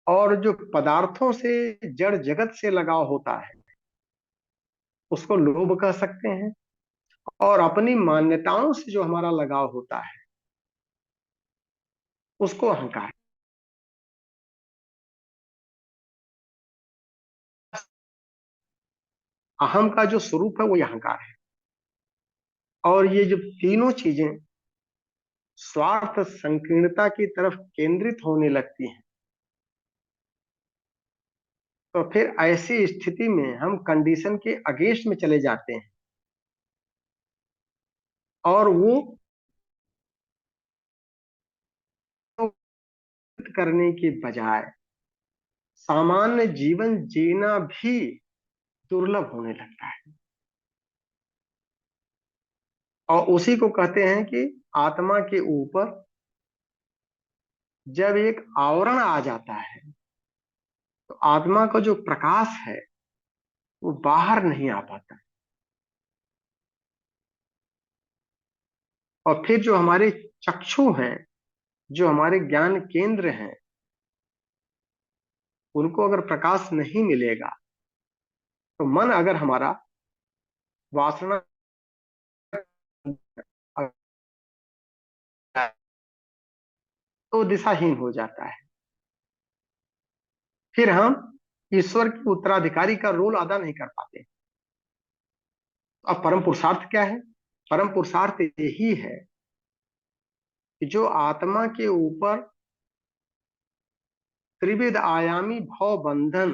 Speaker 2: और जो पदार्थों से, जड़ जगत से लगाव होता है उसको लोभ कह सकते हैं, और अपनी मान्यताओं से जो हमारा लगाव होता है उसको अहंकार। अहम का जो स्वरूप है वो अहंकार है। और ये जब तीनों चीजें स्वार्थ संकीर्णता की तरफ केंद्रित होने लगती हैं तो फिर ऐसी स्थिति में हम कंडीशन के अगेंस्ट में चले जाते हैं और वो करने के बजाय सामान्य जीवन जीना भी दुर्लभ होने लगता है। और उसी को कहते हैं कि आत्मा के ऊपर जब एक आवरण आ जाता है तो आत्मा का जो प्रकाश है वो बाहर नहीं आ पाता। और फिर जो हमारे चक्षु हैं, जो हमारे ज्ञान केंद्र हैं, उनको अगर प्रकाश नहीं मिलेगा तो मन अगर हमारा वासना तो दिशाहीन हो जाता है। फिर हम ईश्वर के उत्तराधिकारी का रोल अदा नहीं कर पाते। अब परम पुरुषार्थ क्या है? परम पुरुषार्थ यही है कि जो आत्मा के ऊपर त्रिविध आयामी भाव बंधन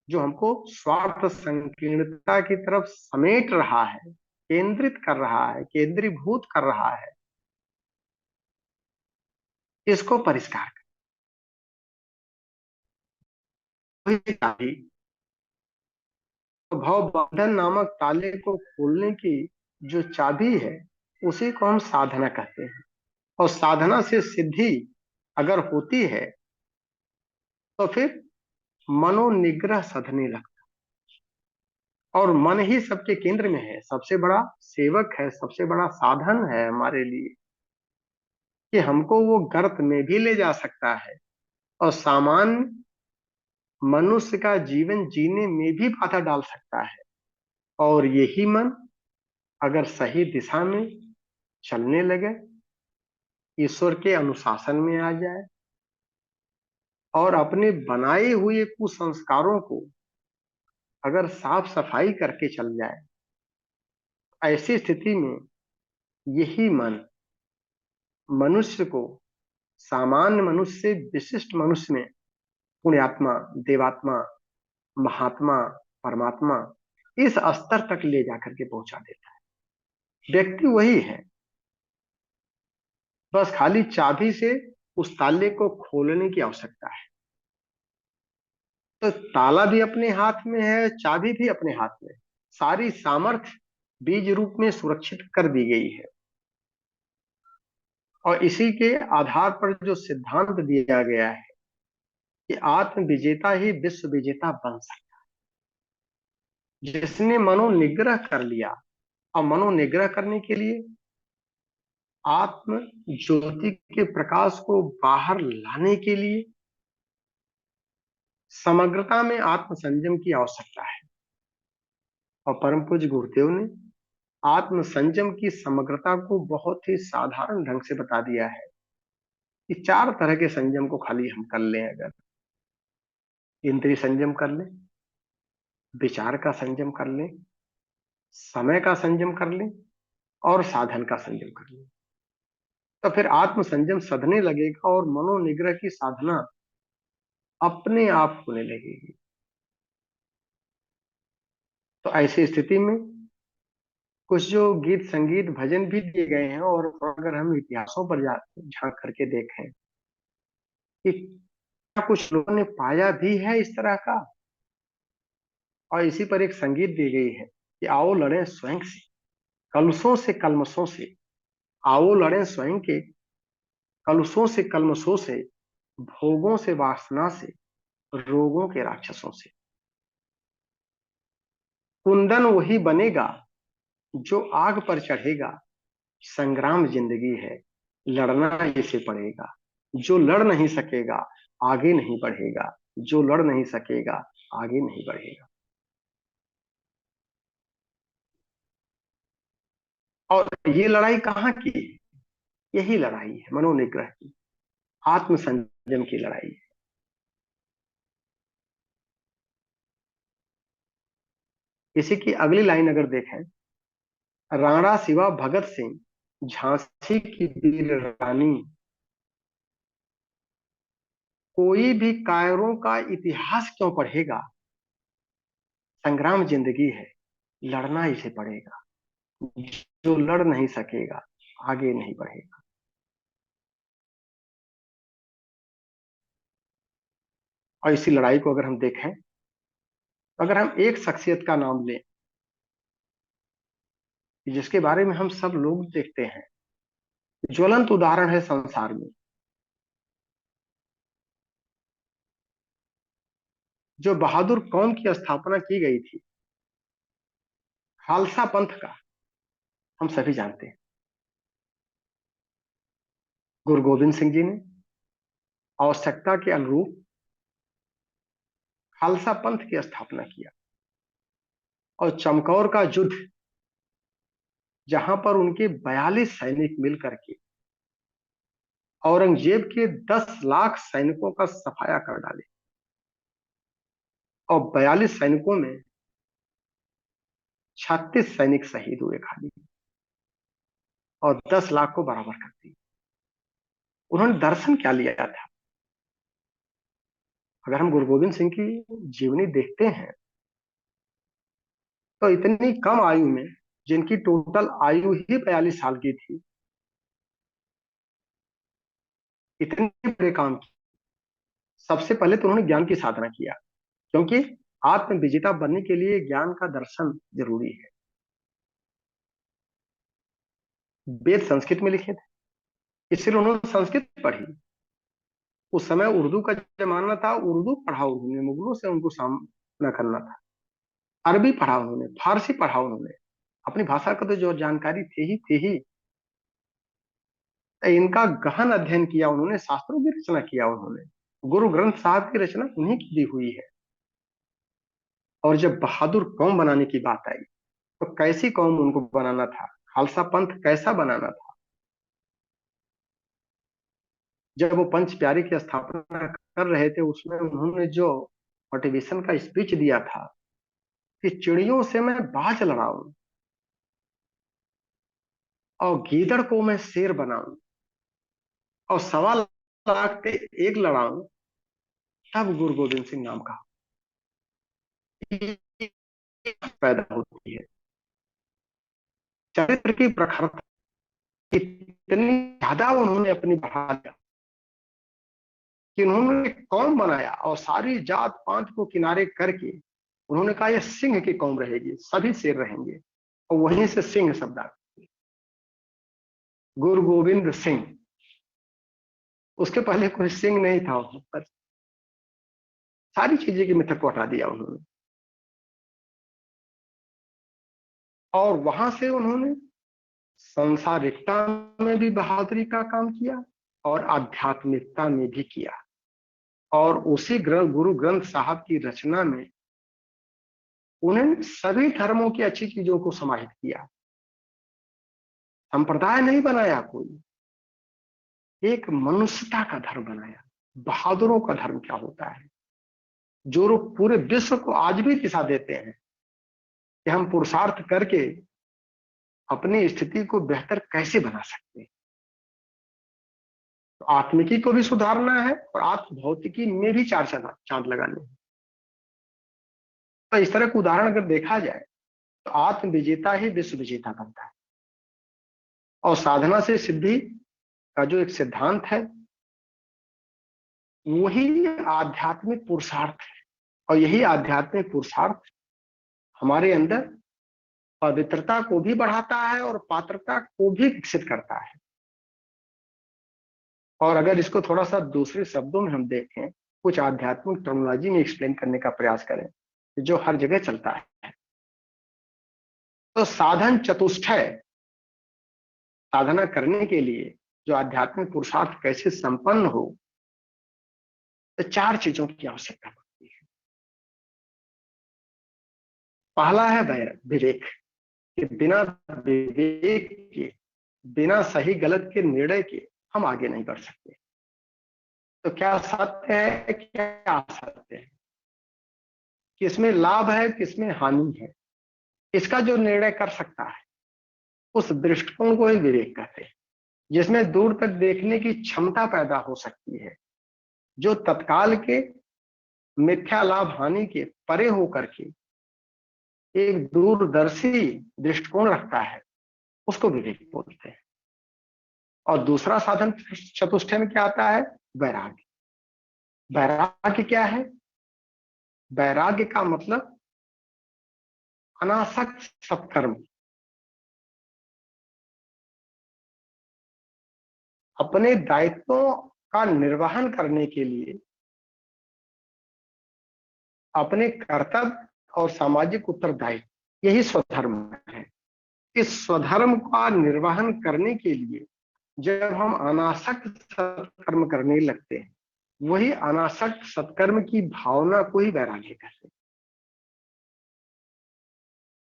Speaker 2: जो हमको स्वार्थ संकीर्णता की तरफ समेट रहा है, केंद्रित कर रहा है, केंद्रीभूत कर रहा है, इसको परिष्कार कर भाव बंधन नामक ताले को खोलने की जो चाबी है उसी को हम साधना कहते हैं। और साधना से सिद्धि अगर होती है तो फिर मनोनिग्रह सधने लगता है और मन ही सबके केंद्र में है, सबसे बड़ा सेवक है, सबसे बड़ा साधन है हमारे लिए। कि हमको वो गर्त में भी ले जा सकता है और सामान्य मनुष्य का जीवन जीने में भी बाधा डाल सकता है। और यही मन अगर सही दिशा में चलने लगे, ईश्वर के अनुशासन में आ जाए और अपने बनाए हुए कुसंस्कारों को अगर साफ सफाई करके चल जाए, ऐसी स्थिति में यही मन मनुष्य को सामान्य मनुष्य से विशिष्ट मनुष्य में पुण्यात्मा, देवात्मा, महात्मा, परमात्मा इस स्तर तक ले जाकर के पहुंचा देता है। व्यक्ति वही है, बस खाली चाबी से उस ताले को खोलने की आवश्यकता है। तो ताला भी अपने हाथ में है, चाबी भी अपने हाथ में है। सारी सामर्थ्य बीज रूप में सुरक्षित कर दी गई है और इसी के आधार पर जो सिद्धांत दिया गया है कि आत्म विजेता ही विश्व विजेता बन सकता है। जिसने मनोनिग्रह कर लिया, और मनोनिग्रह करने के लिए आत्म ज्योति के प्रकाश को बाहर लाने के लिए समग्रता में आत्म संयम की आवश्यकता है। और परम पूज्य गुरुदेव ने आत्म संयम की समग्रता को बहुत ही साधारण ढंग से बता दिया है कि 4 तरह के संयम को खाली हम कर लें, अगर इंद्रिय संयम कर लें, विचार का संयम कर लें, समय का संयम कर लें और साधन का संयम कर लें, तो फिर आत्म संयम सधने लगेगा और मनोनिग्रह की साधना अपने आप होने लगेगी। तो ऐसी स्थिति में कुछ जो गीत संगीत भजन भी दिए गए हैं, और अगर हम इतिहासों पर झांक करके देखें कि क्या कुछ लोगों ने पाया भी है इस तरह का, और इसी पर एक संगीत दी गई है कि आओ लड़े स्वयं से, कलुषों से कलमशों से, आओ लड़े स्वयं के कलुषों से कलमशों से, भोगों से वासना से, रोगों के राक्षसों से। कुंदन वही बनेगा जो आग पर चढ़ेगा, संग्राम जिंदगी है, लड़ना इसे पड़ेगा। जो लड़ नहीं सकेगा आगे नहीं बढ़ेगा, जो लड़ नहीं सकेगा आगे नहीं बढ़ेगा। और ये लड़ाई कहाँ की है? यही लड़ाई है मनोनिग्रह की, आत्म संयम की लड़ाई है। इसी की अगली लाइन अगर देखें, राणा शिवा भगत सिंह झांसी की वीर रानी, कोई भी कायरों का इतिहास क्यों पढ़ेगा, संग्राम जिंदगी है, लड़ना इसे पड़ेगा। जो लड़ नहीं सकेगा आगे नहीं बढ़ेगा। और इसी लड़ाई को अगर हम देखें, अगर हम एक शख्सियत का नाम लें जिसके बारे में हम सब लोग देखते हैं, ज्वलंत उदाहरण है संसार में, जो बहादुर कौम की स्थापना की गई थी, खालसा पंथ का, हम सभी जानते हैं। गुरु गोविंद सिंह जी ने आवश्यकता के अनुरूप खालसा पंथ की स्थापना किया, और चमकौर का युद्ध, जहां पर उनके 42 सैनिक मिलकर के औरंगजेब के 10 लाख सैनिकों का सफाया कर डाले, और 42 सैनिकों में 36 सैनिक शहीद हुए खाली, और 10 लाख को बराबर कर दिया। उन्होंने दर्शन क्या लिया था? अगर हम गुरु गोविंद सिंह की जीवनी देखते हैं, तो इतनी कम आयु में, जिनकी टोटल आयु ही 42 साल की थी, इतने बड़े काम किए। सबसे पहले तो उन्होंने ज्ञान की साधना किया, क्योंकि आत्म विजेता बनने के लिए ज्ञान का दर्शन जरूरी है। वेद संस्कृत में लिखे थे, इसलिए उन्होंने संस्कृत पढ़ी। उस समय उर्दू का जमाना था, उर्दू पढ़ा उन्होंने, मुगलों से उनको सामना करना था। अरबी पढ़ा उन्होंने, फारसी पढ़ा उन्होंने, अपनी भाषा का तो जो जानकारी थी ही थी ही। इनका गहन अध्ययन किया उन्होंने, शास्त्रों की रचना किया उन्होंने। गुरु ग्रंथ साहब की रचना उन्हीं की दी हुई है। और जब बहादुर कौम बनाने की बात आई तो कैसी कौम उनको बनाना था, खालसा पंथ कैसा बनाना था। जब वो पंच प्यारे की स्थापना कर रहे थे उसमें उन्होंने जो मोटिवेशन का स्पीच दिया था कि चिड़ियों से मैं बाज लड़ाऊं और गीदड़ को मैं शेर बनाऊं और 1.25 लाख पे एक लड़ाऊं, तब गुरु गोविंद सिंह नाम का पैदा होती है। चरित्र की प्रखरता इतनी ज्यादा उन्होंने अपनी बढ़ा दिया कि उन्होंने कौम बनाया और सारी जात पात को किनारे करके उन्होंने कहा यह सिंह की कौम रहेगी, सभी शेर रहेंगे। और वहीं से सिंह शब्द आया, गुरु गोविंद सिंह। उसके पहले कोई सिंह नहीं था वहां पर, सारी चीजें की मिथक को हटा दिया उन्होंने। और वहां से उन्होंने संसारिकता में भी बहादुरी का काम किया और आध्यात्मिकता में भी किया। और उसी गुरु ग्रंथ साहब की रचना में उन्होंने सभी धर्मों की अच्छी चीजों को समाहित किया। संप्रदाय नहीं बनाया कोई, एक मनुष्यता का धर्म बनाया। बहादुरों का धर्म क्या होता है, जो लोग पूरे विश्व को आज भी दिशा देते हैं कि हम पुरुषार्थ करके अपनी स्थिति को बेहतर कैसे बना सकते हैं। तो आत्मिकी को भी सुधारना है और आत्म भौतिकी में भी चार चांद लगाने हैं। तो इस तरह का उदाहरण अगर देखा जाए तो आत्म विजेता ही विश्व विजेता बनता है। और साधना से सिद्धि का जो एक सिद्धांत है वही आध्यात्मिक पुरुषार्थ है। और यही आध्यात्मिक पुरुषार्थ हमारे अंदर पवित्रता को भी बढ़ाता है और पात्रता को भी विकसित करता है। और अगर इसको थोड़ा सा दूसरे शब्दों में हम देखें, कुछ आध्यात्मिक टर्मिनोलॉजी में एक्सप्लेन करने का प्रयास करें जो हर जगह चलता है, तो साधन चतुष्टय, साधना करने के लिए जो आध्यात्मिक पुरुषार्थ कैसे संपन्न हो, तो 4 चीजों की आवश्यकता पड़ती है। पहला है विवेक, कि बिना विवेक के, बिना सही गलत के निर्णय के हम आगे नहीं बढ़ सकते। तो क्या सत्य है, क्या असत्य है, किसमें लाभ है, किसमें हानि है, इसका जो निर्णय कर सकता है उस दृष्टिकोण को ही विवेक कहते हैं। जिसमें दूर तक देखने की क्षमता पैदा हो सकती है, जो तत्काल के मिथ्या लाभ हानि के परे होकर के एक दूरदर्शी दृष्टिकोण रखता है, उसको विवेक बोलते हैं। और दूसरा साधन चतुष्टय में क्या आता है, वैराग्य। वैराग्य क्या है, वैराग्य का मतलब अनासक्त सत्कर्म, अपने दायित्वों का निर्वहन करने के लिए अपने कर्तव्य और सामाजिक उत्तरदायित्व, यही स्वधर्म है। इस स्वधर्म का निर्वहन करने के लिए जब हम अनासक्त सत्कर्म करने लगते हैं, वही अनासक्त सत्कर्म की भावना को ही वैराग्य कहते हैं।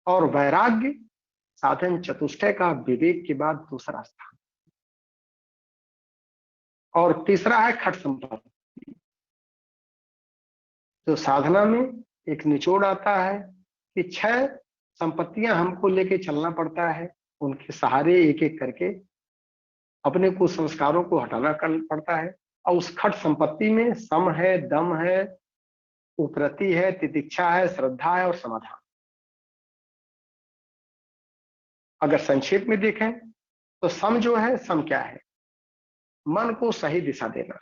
Speaker 2: और वैराग्य साधन चतुष्टय का विवेक के बाद दूसरा स्थान। और तीसरा है खट संपत्ति। तो साधना में एक निचोड़ आता है कि 6 संपत्तियां हमको लेके चलना पड़ता है, उनके सहारे एक एक करके अपने कुछ संस्कारों को हटाना पड़ता है। और उस खट संपत्ति में सम है, दम है, उपरति है, तितिक्षा है, श्रद्धा है और समाधान। अगर संक्षेप में देखें तो सम जो है, सम क्या है, मन को सही दिशा देना,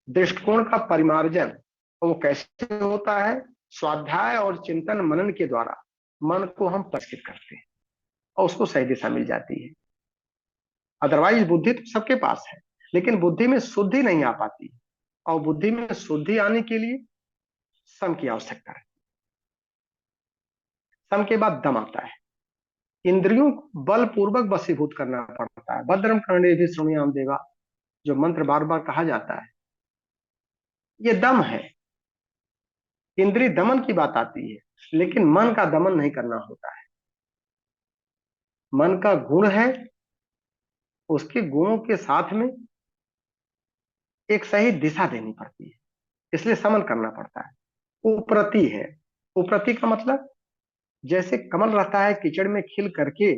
Speaker 2: दृष्टिकोण का परिमार्जन। वो कैसे होता है, स्वाध्याय और चिंतन मनन के द्वारा मन को हम परिष्कृत करते हैं और उसको सही दिशा मिल जाती है। अदरवाइज बुद्धि तो सबके पास है, लेकिन बुद्धि में शुद्धि नहीं आ पाती। और बुद्धि में शुद्धि आने के लिए सम की आवश्यकता है। सम के बाद दम आता है। इंद्रियों को बलपूर्वक वशीभूत करना पड़ता होता है। भद्रम कर्णेभिः शृणुयाम देवा, जो मंत्र बार बार कहा जाता है, ये दम है, इंद्रिय दमन की बात आती है, लेकिन मन का दमन नहीं करना होता है। मन का गुण है, उसके गुणों के साथ में एक सही दिशा देनी पड़ती है, इसलिए समन करना पड़ता है। उप्रति है, उप्रति का मतलब जैसे कमल रहता है कीचड़ में खिल करके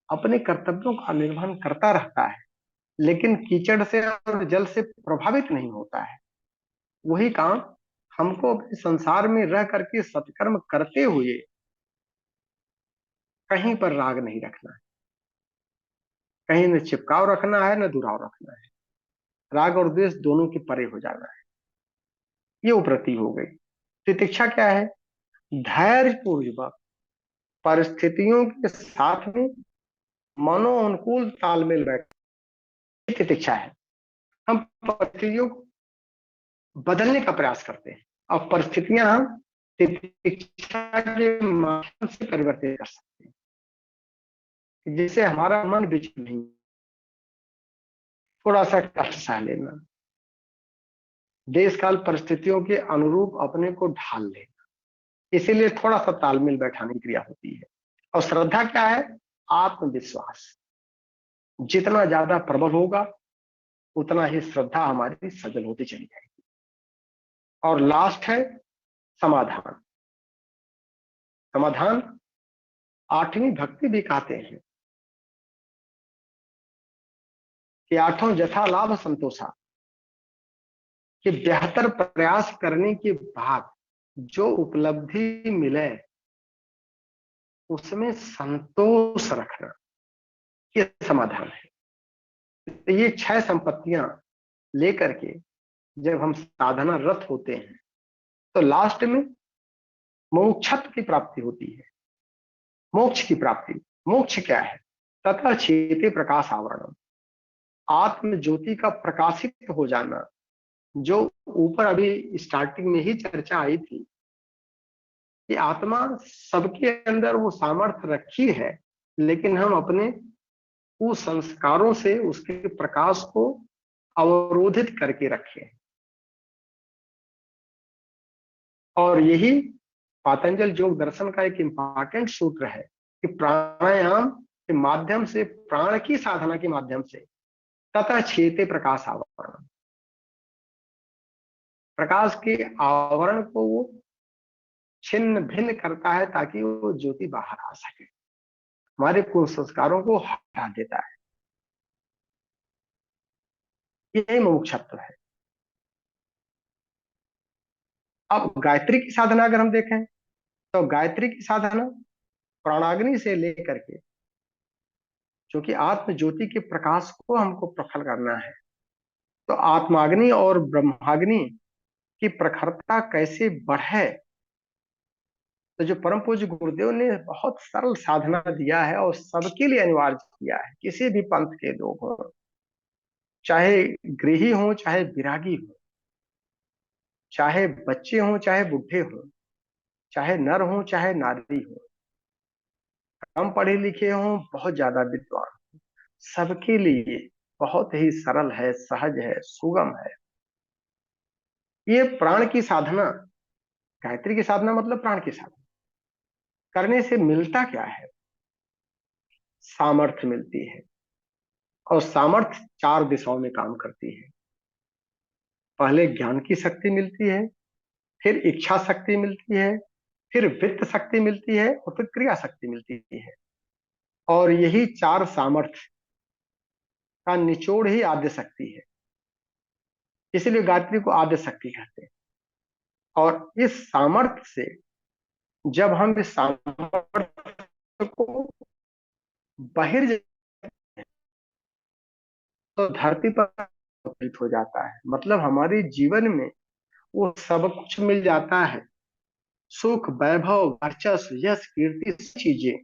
Speaker 2: अपने कर्तव्यों का निर्वहन करता रहता है, लेकिन कीचड़ से और जल से प्रभावित नहीं होता है। वही काम हमको अपने संसार में रह करके सत्कर्म करते हुए कहीं पर राग नहीं रखना है, कहीं न चिपकाव रखना है, न दुराव रखना है। राग और द्वेष दोनों के परे हो जाना है, ये उपरति हो गई। तितिक्षा क्या है? धैर्य पूर्वक परिस्थितियों के साथ में मनोअनुकूल तालमेल बैठ, तितिक्षा है। हम परिस्थितियों को बदलने का प्रयास करते हैं और परिस्थितियां हम तितिक्षा के माध्यम से परिवर्तित कर सकते हैं, जिससे हमारा मन विचलित नहीं, थोड़ा सा कष्ट सह लेना, देश काल परिस्थितियों के अनुरूप अपने को ढाल लेना, इसीलिए थोड़ा सा तालमेल बैठाने की क्रिया होती है। और श्रद्धा क्या है? आत्मविश्वास जितना ज्यादा प्रबल होगा उतना ही श्रद्धा हमारी सजल होती चली जाएगी। और लास्ट है समाधान। समाधान आठवीं भक्ति भी कहते हैं कि आठों जथा लाभ संतोषा, कि बेहतर प्रयास करने के बाद जो उपलब्धि मिले उसमें संतोष रखना, ये समाधान है। तो ये 6 संपत्तियां लेकर के जब हम साधना रत होते हैं तो लास्ट में मोक्षत्व की प्राप्ति होती है, मोक्ष की प्राप्ति। मोक्ष क्या है? तथा क्षेत्र प्रकाश आवरण, आत्म ज्योति का प्रकाशित हो जाना, जो ऊपर अभी स्टार्टिंग में ही चर्चा आई थी कि आत्मा सबके अंदर वो सामर्थ्य रखी है, लेकिन हम अपने उस संस्कारों से उसके प्रकाश को अवरोधित करके रखे। और यही पातंजल योग दर्शन का एक इंपॉर्टेंट सूत्र है कि प्राणायाम के माध्यम से, प्राण की साधना के माध्यम से तथा क्षेत्र प्रकाश आवरण, प्रकाश के आवरण को वो छिन्न भिन्न करता है ताकि वो ज्योति बाहर आ सके, हमारे पूर्व संस्कारों को हटा देता है। यही मोक्षत्व है। अब गायत्री की साधना अगर हम देखें तो गायत्री की साधना प्राणाग्नि से लेकर के, क्योंकि आत्म ज्योति के प्रकाश को हमको प्रखर करना है, तो आत्माग्नि और ब्रह्माग्नि की प्रखरता कैसे बढ़े, तो जो परम पूज्य गुरुदेव ने बहुत सरल साधना दिया है और सबके लिए अनिवार्य किया है, किसी भी पंथ के लोग हो, चाहे गृही हो चाहे विरागी हो, चाहे बच्चे हो चाहे बुढ़े हो, चाहे नर हो चाहे नारी हो, कम पढ़े लिखे हो बहुत ज्यादा विद्वान, सबके लिए बहुत ही सरल है, सहज है, सुगम है। ये प्राण की साधना, गायत्री की साधना मतलब प्राण की साधना करने से मिलता क्या है? सामर्थ्य मिलती है, और सामर्थ्य 4 दिशाओं में काम करती है। पहले ज्ञान की शक्ति मिलती है, फिर इच्छा शक्ति मिलती है, फिर वित्त शक्ति मिलती है, और फिर क्रिया शक्ति मिलती है। और यही 4 सामर्थ्य का निचोड़ ही आद्य शक्ति है, इसीलिए गायत्री को आद्य शक्ति कहते हैं। और इस सामर्थ्य से जब हम इस सामर्थ्य को बहिर् तो धरती पर हो जाता है, मतलब हमारे जीवन में वो सब कुछ मिल जाता है, सुख, वैभव, वर्चस्व, यश, कीर्ति, चीजें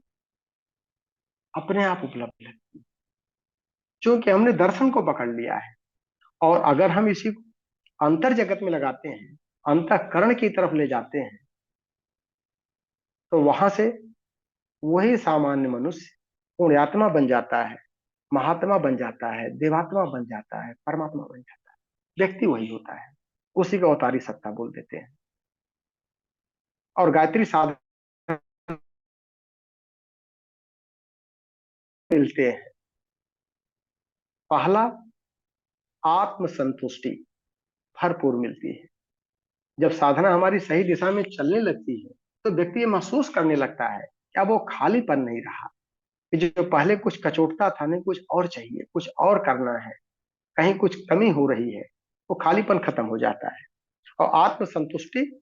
Speaker 2: अपने आप उपलब्ध है, क्योंकि हमने दर्शन को पकड़ लिया है। और अगर हम इसी को अंतर जगत में लगाते हैं, अंतःकरण की तरफ ले जाते हैं, तो वहां से वही सामान्य मनुष्य पुण्यात्मा बन जाता है, महात्मा बन जाता है, देवात्मा बन जाता है, परमात्मा बन जाता है। व्यक्ति वही होता है, उसी को अवतारी सत्ता बोल देते हैं। और गायत्री साधना मिलते हैं। पहला, आत्म संतुष्टि भरपूर मिलती है। जब साधना हमारी सही दिशा में चलने लगती है तो व्यक्ति ये महसूस करने लगता है कि अब वो खालीपन नहीं रहा, कि जो पहले कुछ कचोटता था, नहीं कुछ और चाहिए, कुछ और करना है, कहीं कुछ कमी हो रही है, वो खालीपन खत्म हो जाता है। और आत्म संतुष्टि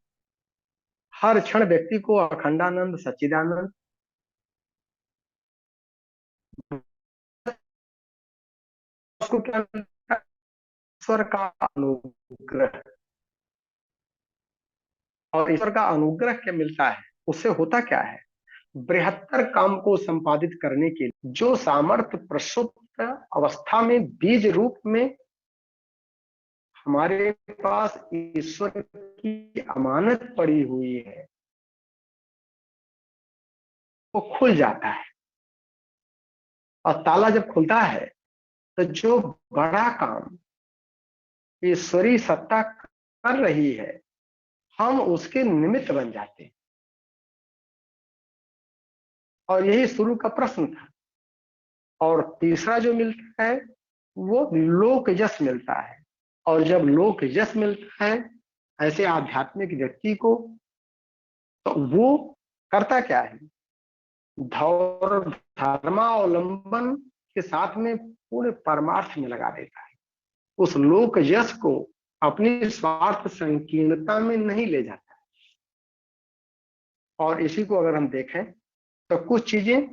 Speaker 2: हर क्षण व्यक्ति को अखंडानंद, सच्चिदानंद, उसको क्या मिलता है? ईश्वर का अनुग्रह। और ईश्वर का अनुग्रह क्या मिलता है? उससे होता क्या है? बृहत्तर काम को संपादित करने के लिए जो सामर्थ्य प्रसुप्त अवस्था में बीज रूप में हमारे पास ईश्वर की अमानत पड़ी हुई है, वो खुल जाता है। और ताला जब खुलता है तो जो बड़ा काम ईश्वरी सत्ता कर रही है, हम उसके निमित्त बन जाते हैं। और यही शुरू का प्रश्न था। और तीसरा जो मिलता है वो लोक यश मिलता है। और जब लोक यश मिलता है ऐसे आध्यात्मिक व्यक्ति को, तो वो करता क्या है? धर्मावलंबन के साथ में पूरे परमार्थ में लगा देता है। उस लोक यश को अपनी स्वार्थ संकीर्णता में नहीं ले जाता। और इसी को अगर हम देखें तो कुछ चीजें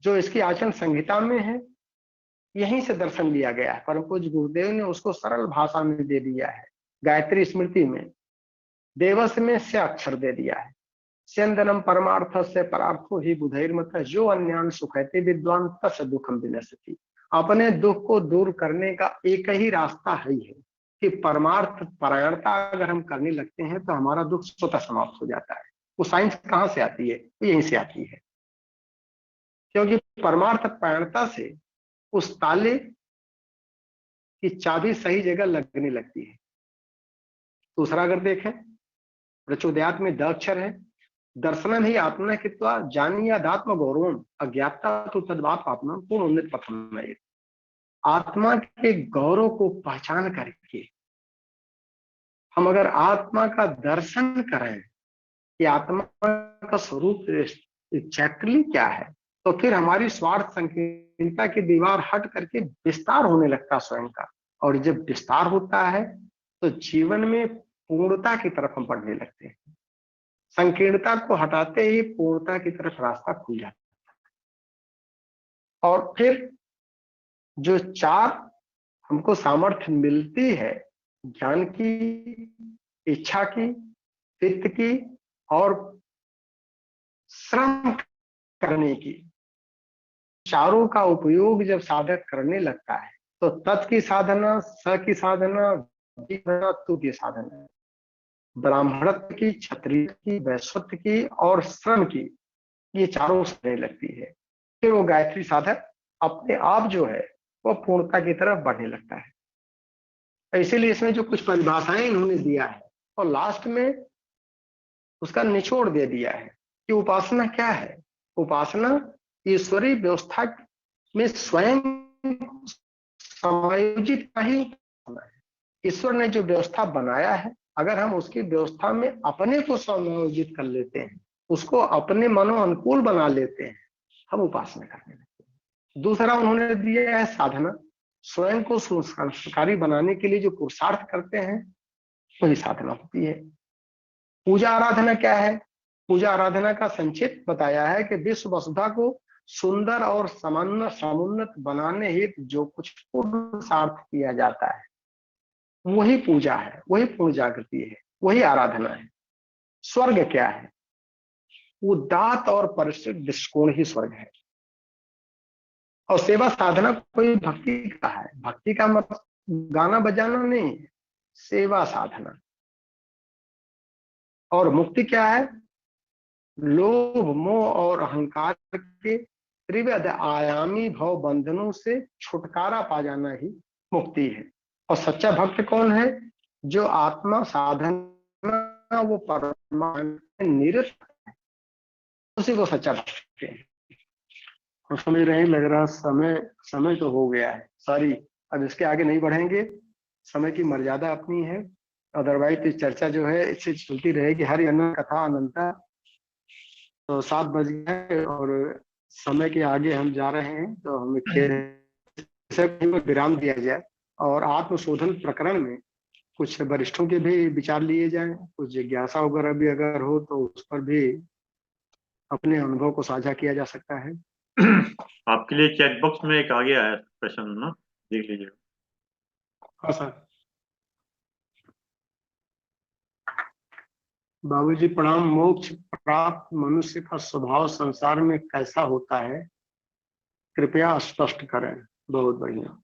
Speaker 2: जो इसकी आचरण संहिता में है, यहीं से दर्शन लिया गया है, पर कुछ गुरुदेव ने उसको सरल भाषा में दे दिया है। गायत्री स्मृति में देवस में से अक्षर दे दिया है। स्यंदनम परमार्थ से परार्थो ही बुधैर्मत जो अन्यान सुखैते विद्वान तस् दुखम विनश्यति। अपने दुख को दूर करने का एक ही रास्ता है कि परमार्थ परायणता अगर हम करने लगते हैं तो हमारा दुख स्वतः समाप्त हो जाता है। वो साइंस कहाँ से आती है? वो यहीं से आती है। क्योंकि परमार्थ परायणता से उस ताले की चाबी सही जगह लगने लगती है। दूसरा अगर देखें, प्रचोदयात में द अक्षर है। दर्शनम ही आत्मा कृत्वा जानीयादात्म गौरवम अज्ञाता तो तद्वाप आत्मा पूर्ण उन्नत पथम है। आत्मा के गौरव को पहचान करके हम अगर आत्मा का दर्शन करें कि आत्मा का स्वरूप एग्जैक्टली क्या है, तो फिर हमारी स्वार्थ संकीर्णता की दीवार हट करके विस्तार होने लगता है स्वयं का। और जब विस्तार होता है तो जीवन में पूर्णता की तरफ हम बढ़ने लगते हैं। संकीर्णता को हटाते ही पूर्णता की तरफ रास्ता खुल जाता है। और फिर जो चार हमको सामर्थ्य मिलती है, ज्ञान की, इच्छा की, चित्त की और श्रम करने की, चारों का उपयोग जब साधक करने लगता है तो तत् की साधना, स की साधना, तु की साधना, ब्राह्मणत्व की, क्षत्रिय की, वैश्वत्व की और श्रम की, ये चारों करने लगती है। फिर वो गायत्री साधक अपने आप जो है वो पूर्णता की तरफ बढ़ने लगता है। इसीलिए इसमें जो कुछ परिभाषाएं इन्होंने दिया है और लास्ट में उसका निचोड़ दे दिया है कि उपासना क्या है। उपासना ईश्वरीय व्यवस्था में स्वयं समायोजित नहीं है। ईश्वर ने जो व्यवस्था बनाया है, अगर हम उसकी व्यवस्था में अपने को समायोजित कर लेते हैं, उसको अपने मनो अनुकूल बना लेते हैं, हम उपासना करने लगते हैं। दूसरा उन्होंने दिया है साधना। स्वयं को संस्कारी बनाने के लिए जो पुरुषार्थ करते हैं वही साधना होती है। पूजा आराधना क्या है? पूजा आराधना का संक्षिप्त बताया है कि विश्व वसुधा को सुंदर और समुन्नत बनाने हेतु जो कुछ पुरुषार्थ किया जाता है वही पूजा है, वही पूर्ण जागृति है, वही आराधना है। स्वर्ग क्या है? उदात्त और परिष्कृत दृष्टिकोण ही स्वर्ग है। और सेवा साधना कोई भक्ति का है। भक्ति का मतलब गाना बजाना नहीं है, सेवा साधना। और मुक्ति क्या है? लोभ मोह और अहंकार के त्रिविध आयामी भव बंधनों से छुटकारा पा जाना ही मुक्ति है। और सच्चा भक्त कौन है? जो आत्मा साधना वो परमात्मा निरत, उसी को सच्चा भक्त कहते हैं। तो समझ रहे हैं, लग रहा समय समय तो हो गया है, सॉरी, अब इसके आगे नहीं बढ़ेंगे, समय की मर्यादा अपनी है। अदरवाइज इस चर्चा जो है इससे चलती रहेगी, हरि अनंत कथा अनंता। तो 7 बज गए और समय के आगे हम जा रहे हैं, तो हमें खेद है, विराम दिया जाए और आत्मशोधन प्रकरण में कुछ वरिष्ठों के भी विचार लिए जाएं, कुछ जिज्ञासा वगैरह भी अगर हो तो उस पर भी अपने अनुभव को साझा किया जा सकता है।
Speaker 1: आपके लिए चैट बॉक्स में एक आ गया है प्रश्न ना, देख लीजिए।
Speaker 2: हाँ सर। बाबूजी प्रणाम। मोक्ष प्राप्त मनुष्य का स्वभाव संसार में कैसा होता है, कृपया स्पष्ट करें। बहुत बढ़िया।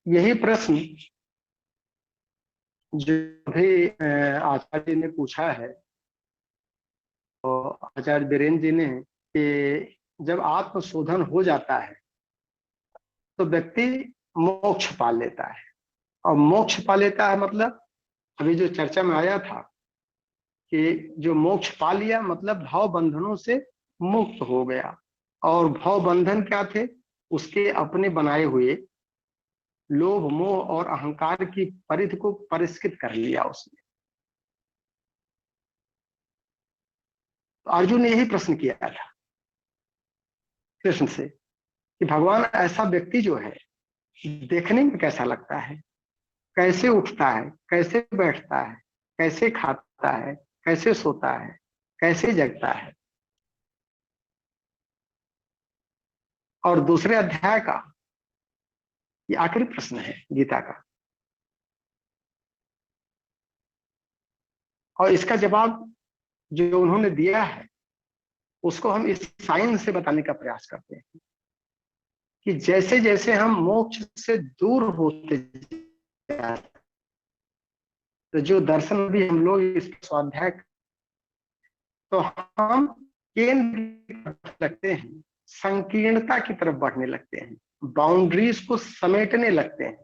Speaker 2: यही प्रश्न जो भी आचार्य ने पूछा है, तो आचार्य बीरेन्द्र जी ने, कि जब आत्मशोधन हो जाता है तो व्यक्ति मोक्ष पा लेता है। और मोक्ष पा लेता है मतलब अभी जो चर्चा में आया था कि जो मोक्ष पा लिया मतलब भाव बंधनों से मुक्त हो गया। और भाव बंधन क्या थे? उसके अपने बनाए हुए लोभ मोह और अहंकार की परिधि को परिष्कृत कर लिया उसने। तो अर्जुन ने यही प्रश्न किया था कृष्ण से कि भगवान ऐसा व्यक्ति जो है देखने में कैसा लगता है, कैसे उठता है, कैसे बैठता है, कैसे खाता है, कैसे सोता है, कैसे जगता है। और दूसरे अध्याय का ये आखिरी प्रश्न है गीता का, और इसका जवाब जो उन्होंने दिया है उसको हम इस साइंस से बताने का प्रयास करते हैं कि जैसे जैसे हम मोक्ष से दूर होते जाते, तो जो दर्शन भी हम लोग इस स्वाध्याय, तो हम केंद्र लगते हैं, संकीर्णता की तरफ बढ़ने लगते हैं, बाउंड्रीज को समेटने लगते हैं,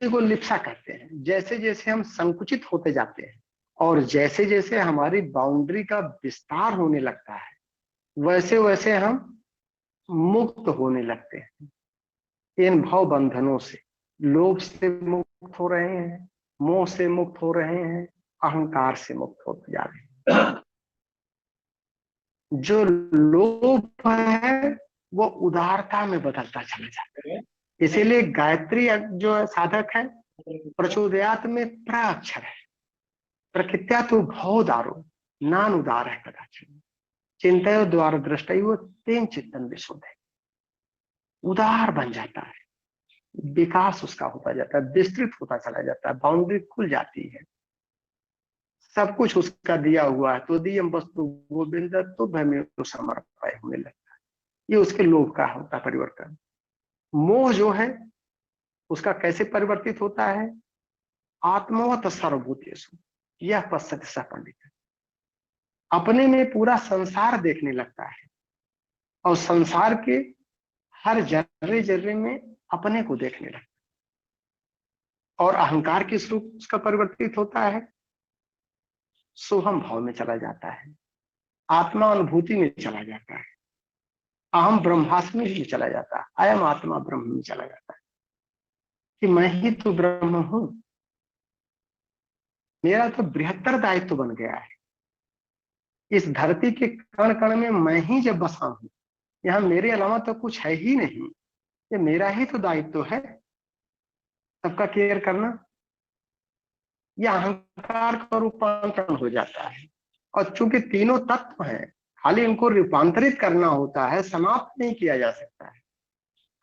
Speaker 2: को लिप्सा करते हैं। जैसे जैसे हम संकुचित होते जाते हैं और जैसे जैसे हमारी बाउंड्री का विस्तार होने लगता है, वैसे वैसे हम मुक्त होने लगते हैं इन भव बंधनों से। लोभ से मुक्त हो रहे हैं, मोह से मुक्त हो रहे हैं, अहंकार से मुक्त होते जा रहे हैं। जो लोभ है वो उदारता में बदलता चला जाता है। इसीलिए गायत्री जो साधक है, प्रचोदयात में प्राक्षर है, प्रकृत्या तो भवदारो नान उदार है कदाचित, चिंतयो द्वार दृष्टयो तेन चित्तन विशुद्ध है। उदार बन जाता है, विकास उसका होता जाता है, विस्तृत होता चला जाता है, बाउंड्री खुल जाती है, सब कुछ उसका दिया हुआ है। तो दियम वस्तु गोविंद तो भय समर्पय होने लगता है। ये उसके लोभ का होता है परिवर्तन। मोह जो है उसका कैसे परिवर्तित होता है? आत्मवत सर्वभूतेषु यह पश्यति स पंडित, अपने में पूरा संसार देखने लगता है और संसार के हर जर्रे जर्रे में अपने को देखने लगता है। और अहंकार किस रूप उसका परिवर्तित होता है? सोहम भाव में चला जाता है, आत्मा अनुभूति में चला जाता है, अहम ब्रह्मास्मि में चला जाता है, अयम आत्मा ब्रह्म में चला जाता है कि मैं ही तो ब्रह्म हूं। मेरा तो बृहत्तर दायित्व बन गया है, इस धरती के कण कण में मैं ही जब बसा हूं, यहाँ मेरे अलावा तो कुछ है ही नहीं, ये मेरा ही तो दायित्व है सबका केयर करना। यह अहंकार का रूपांतरण हो जाता है। और चूंकि तीनों तत्व हैं, खाली इनको रूपांतरित करना होता है, समाप्त नहीं किया जा सकता है।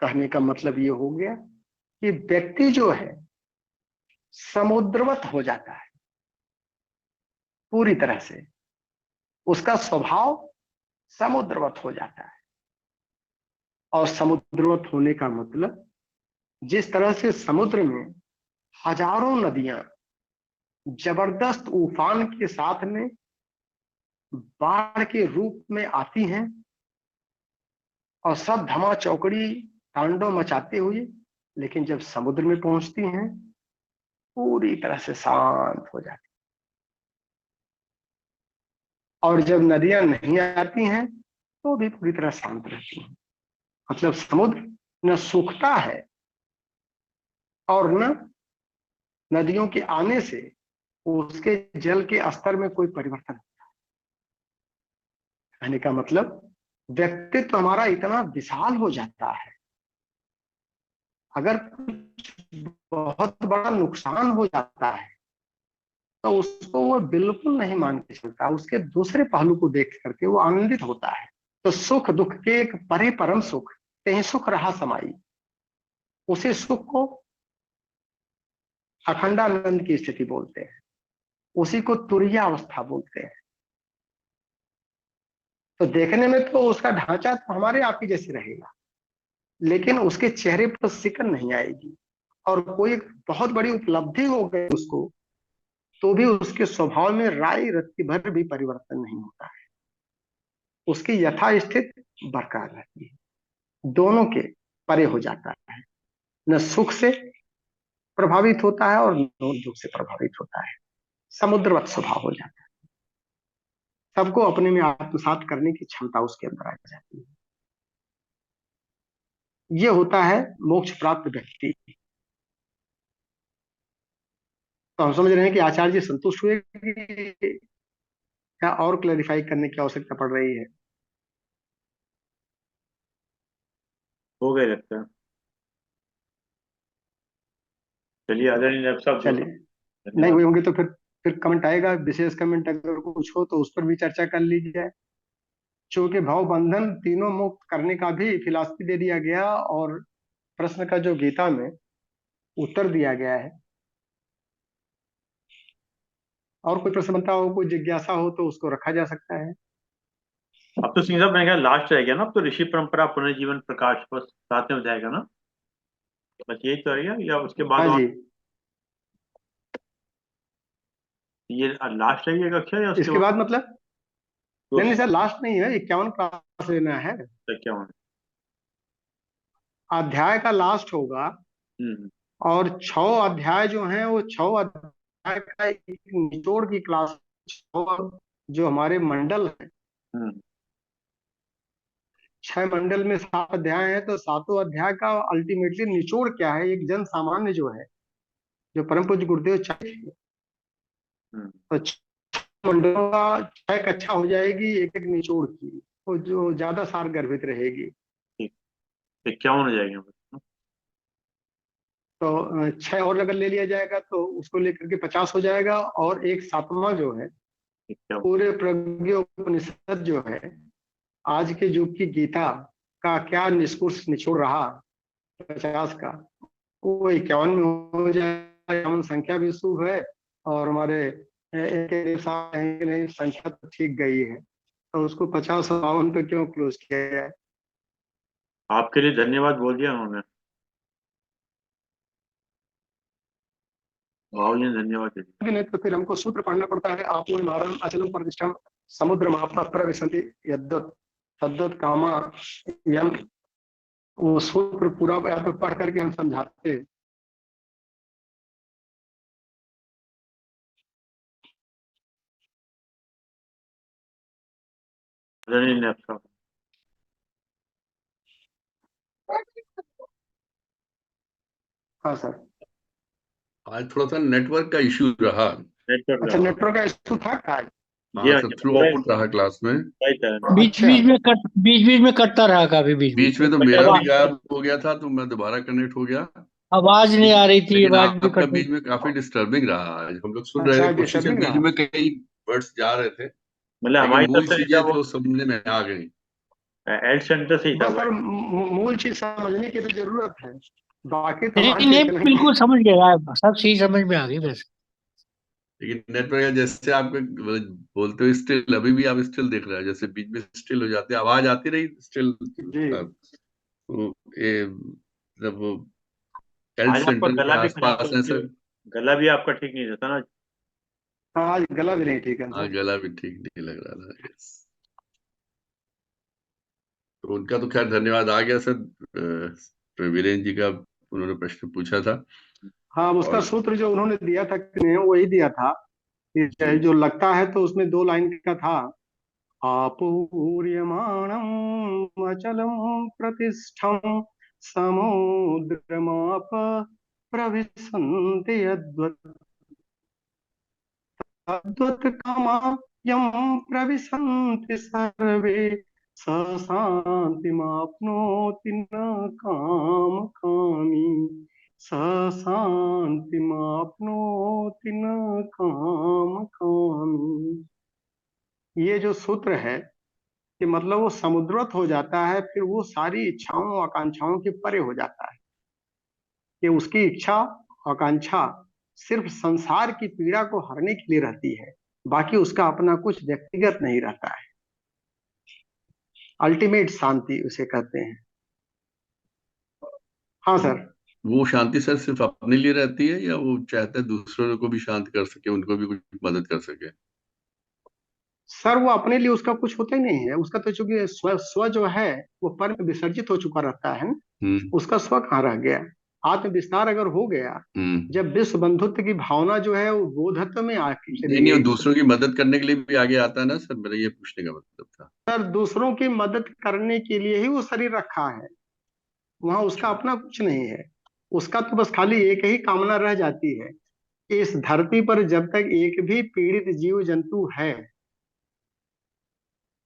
Speaker 2: कहने का मतलब ये हो गया कि व्यक्ति जो है समुद्रवत हो जाता है पूरी तरह से। उसका स्वभाव समुद्रवत हो जाता है। और समुद्रवत होने का मतलब, जिस तरह से समुद्र में हजारों नदियां जबरदस्त उफान के साथ में बाढ़ के रूप में आती हैं और सब धमा चौकड़ी तांडव मचाते हुए, लेकिन जब समुद्र में पहुंचती हैं पूरी तरह से शांत हो जाती, और जब नदियां नहीं आती हैं तो भी पूरी तरह शांत रहती हैं। मतलब समुद्र न सूखता है और न नदियों के आने से उसके जल के स्तर में कोई परिवर्तन। कहने का मतलब, व्यक्तित्व हमारा इतना विशाल हो जाता है, अगर कुछ बहुत बड़ा नुकसान हो जाता है तो उसको वो बिल्कुल नहीं मान के चलता, उसके दूसरे पहलू को देख करके वो आनंदित होता है। तो सुख दुख के एक परे परम सुख, तेहि सुख रहा समाई, उसी सुख को अखंडानंद की स्थिति बोलते हैं, उसी को तुरीय अवस्था बोलते हैं। तो देखने में तो उसका ढांचा तो हमारे आप ही जैसे रहेगा, लेकिन उसके चेहरे पर सिकन नहीं आएगी। और कोई बहुत बड़ी उपलब्धि हो गई उसको, तो भी उसके स्वभाव में राई रत्ती भर भी परिवर्तन नहीं होता है, उसकी यथास्थित बरकरार रहती है। दोनों के परे हो जाता है, न सुख से प्रभावित होता है और न दुख से प्रभावित होता है, समुद्रवत स्वभाव हो जाता है। सबको अपने में आत्मसात करने की क्षमता उसके अंदर आ जाती है। ये होता है मोक्ष प्राप्त व्यक्ति। तो हम समझ रहे हैं कि आचार्य जी संतुष्ट हुए कि क्या और क्लैरिफाई करने की आवश्यकता पड़ रही है?
Speaker 1: हो गए लगता है। चलिए आदरणीय नैब साहब, जो
Speaker 2: चलिए, नहीं
Speaker 1: धन्यवाद।
Speaker 2: हुए होंगे तो फिर कमेंट आएगा, विशेष कमेंट अगर कुछ हो तो उस पर भी चर्चा कर लीजिए जाए। चूंकि भाव बंधन तीनों मुक्त करने का भी फिलॉसफी दे दिया गया, और प्रश्न का जो गीता में उत्तर दिया गया है। और कोई प्रश्न बनता हो, कोई जिज्ञासा हो तो उसको रखा जा सकता है।
Speaker 1: अब तो सिंह साहब मैंने कहा लास्ट रह गया ना, अब तो ऋषि परंपरा पुनर्जीवन प्रकाश बस 7वें अध्याय का ना, बस यही तो रहेगा या उसके बाद
Speaker 2: हाँ
Speaker 1: और
Speaker 2: जी,
Speaker 1: ये लास्ट रहेगी कक्षा या उसके
Speaker 2: इसके
Speaker 1: बाद?
Speaker 2: बाद मतलब,
Speaker 1: तो
Speaker 2: नहीं नहीं सर, लास्ट नहीं है, 51 क्लास लेना है।
Speaker 1: क्या होना?
Speaker 2: अध्याय का लास्ट होगा,
Speaker 1: हम्म।
Speaker 2: और 6 अध्याय जो हैं वो 6 अध्याय का एक निचोड़ की क्लास। 6 जो हमारे मंडल हैं,
Speaker 1: हम्म।
Speaker 2: 6 मंडल में 7 अध्याय हैं, तो 7 अध्याय का अल्टीमेटली निचोड़ क्या है, एक जन सामान्य जो है, जो परम पूज्य गुरुदेव चाहिए,
Speaker 1: हम्म।
Speaker 2: तो 6 मंडलों का 6 कक्षा हो जाएगी एक एक निचोड़ की, वो जो ज्यादा सार गर्भित रहेगी।
Speaker 1: ठीक। 51 हो जाएंगे बस।
Speaker 2: तो 6 और अगर ले लिया जाएगा तो उसको लेकर के 50 हो जाएगा, और एक 7वां जो है,
Speaker 1: 51।
Speaker 2: पूरे प्रज्ञोपनिषद जो है, आज के युग की गीता का क्या निष्कर्ष निचोड़ रहा 50 का, वो 51 में हो जाएगा। 51 संख्या भी शुभ है, और हमारे एक साथ नहीं, संख्या तो ठीक गई है, तो उसको 50 और 52 पे क्यों क्लोज किया जाए?
Speaker 1: आपके लिए धन्यवाद बोल दिया उन्होंने, भाव जी ने धन्यवाद दे दिया।
Speaker 2: नहीं तो फिर हमको सूत्र पढ़ना पड़ता है, आपो नारम अचलम प्रतिष्ठम समुद्र महापात्र विसंति यद्दत तद्दत कामा यम। वो सूत्र पूरा यहाँ पे पढ़ करके हम समझाते हैं।
Speaker 1: आदरणीय नैब साहब,
Speaker 2: हाँ सर।
Speaker 3: आज थोड़ा सा नेटवर्क का इश्यू रहा।
Speaker 1: नेटवर्क
Speaker 2: अच्छा,
Speaker 1: रहा।
Speaker 2: नेटवर्क का इशू था क्या?
Speaker 1: जी
Speaker 3: हाँ
Speaker 1: हाँ
Speaker 3: सर,
Speaker 1: जी,
Speaker 3: थ्रू
Speaker 1: पूरा
Speaker 3: आउट रहा क्लास में।
Speaker 1: राइट है।
Speaker 4: बीच
Speaker 2: अच्छा,
Speaker 4: बीच में कटता रहा, काफी बीच बीच
Speaker 3: बीच में तो
Speaker 4: में
Speaker 3: मेरा भी
Speaker 4: आवाज
Speaker 3: गायब हो गया था, तो मैं दोबारा कनेक्ट हो गया।
Speaker 4: आवाज नहीं आ रही थी,
Speaker 3: लेकिन
Speaker 4: आवाज भी
Speaker 3: आपका
Speaker 4: कट रही
Speaker 3: बीच में काफी डिस्टर्बिंग रहा। आज हम लोग सुन रहे
Speaker 2: अच्छा
Speaker 3: थे, क्वेश्चन के
Speaker 2: डिस्टर्बिंग
Speaker 3: बीच
Speaker 2: रहा।
Speaker 3: में कई वर्ड्स जा रहे थे,
Speaker 1: मतलब
Speaker 3: लेकिन
Speaker 1: हमारी
Speaker 3: मूल
Speaker 1: तरफ से नहीं था
Speaker 3: चीजें
Speaker 1: वो,
Speaker 3: तो समझने में आ गई।
Speaker 1: एड सेंटर से ही था
Speaker 2: बस
Speaker 1: वो।
Speaker 2: सर, मूल चीज समझने की तो जरूरत है, बाकी तो
Speaker 4: नहीं
Speaker 2: मान के
Speaker 4: नहीं,
Speaker 2: चलेंगे।
Speaker 4: बिल्कुल समझ गया, सब चीज समझ में आ गई बस।
Speaker 3: लेकिन नेटवर्क जैसे आपको बोलते हो स्टिल, अभी भी आप स्टिल देख रहे हो, जैसे बीच में स्टिल हो जाती है, आवाज आती रही स्टिल।
Speaker 2: जी।
Speaker 3: ये मतलब हेल्थ
Speaker 1: आज आपका
Speaker 3: सेंटर के
Speaker 1: गला भी खराब
Speaker 3: आसपास
Speaker 1: था,
Speaker 3: है सर।
Speaker 1: गला भी आपका ठीक नहीं रहता ना।
Speaker 2: हाँ, आज गला भी नहीं ठीक है
Speaker 3: हाँ,
Speaker 2: सर।
Speaker 3: गला भी ठीक नहीं लग रहा था। यस। तो उनका तो खैर धन्यवाद आ गया सर। वीरेंद्र जी का उन्होंने प्रश्न पूछा था।
Speaker 2: हाँ, उसका
Speaker 3: और
Speaker 2: सूत्र जो उन्होंने दिया था कि नहीं, वही दिया था।
Speaker 3: जी
Speaker 2: जो लगता है तो उसमें 2 लाइन का था। आपूर्यमाणम् अचलम् प्रतिष्ठम् समुद्रमाप प्रविशन्ति यद्वत् तद्वत्कामायं प्रविशन्ति सर्वे स शान्तिमाप्नोति न कामकामी स शान्तिमाप्नोति न कामकामी। ये जो सूत्र है कि मतलब वो समुद्रवत हो जाता है, फिर वो सारी इच्छाओं आकांक्षाओं के परे हो जाता है कि उसकी इच्छा आकांक्षा सिर्फ संसार की पीड़ा को हरने के लिए रहती है, बाकी उसका अपना कुछ व्यक्तिगत नहीं रहता है। अल्टीमेट शांति उसे कहते हैं। हाँ सर।
Speaker 3: वो शांति सर सिर्फ अपने लिए रहती है, या वो चाहता है दूसरों को भी शांत कर सके, उनको भी कुछ मदद कर सके?
Speaker 2: सर वो अपने लिए उसका कुछ होता ही नहीं है, उसका तो चूंकि स्व स्व जो है वो पर में विसर्जित हो चुका रहता है ना।
Speaker 3: हम्म।
Speaker 2: उसका स्व कहाँ रह गया। आत्म विस्तार अगर हो गया,
Speaker 3: हम्म।
Speaker 2: जब विश्व बंधुत्व की भावना जो है वो बोधत्व में आके
Speaker 3: नहीं
Speaker 2: चली
Speaker 3: नहीं, वो
Speaker 2: गई,
Speaker 3: दूसरों की मदद करने के लिए भी आगे आता है ना सर, मेरा ये पूछने का मतलब था।
Speaker 2: सर दूसरों की मदद करने के लिए ही वो शरीर रखा है। वहां उसका अपना कुछ नहीं है। उसका तो बस खाली एक ही कामना रह जाती है, इस धरती पर जब तक एक भी पीड़ित जीव जंतु है,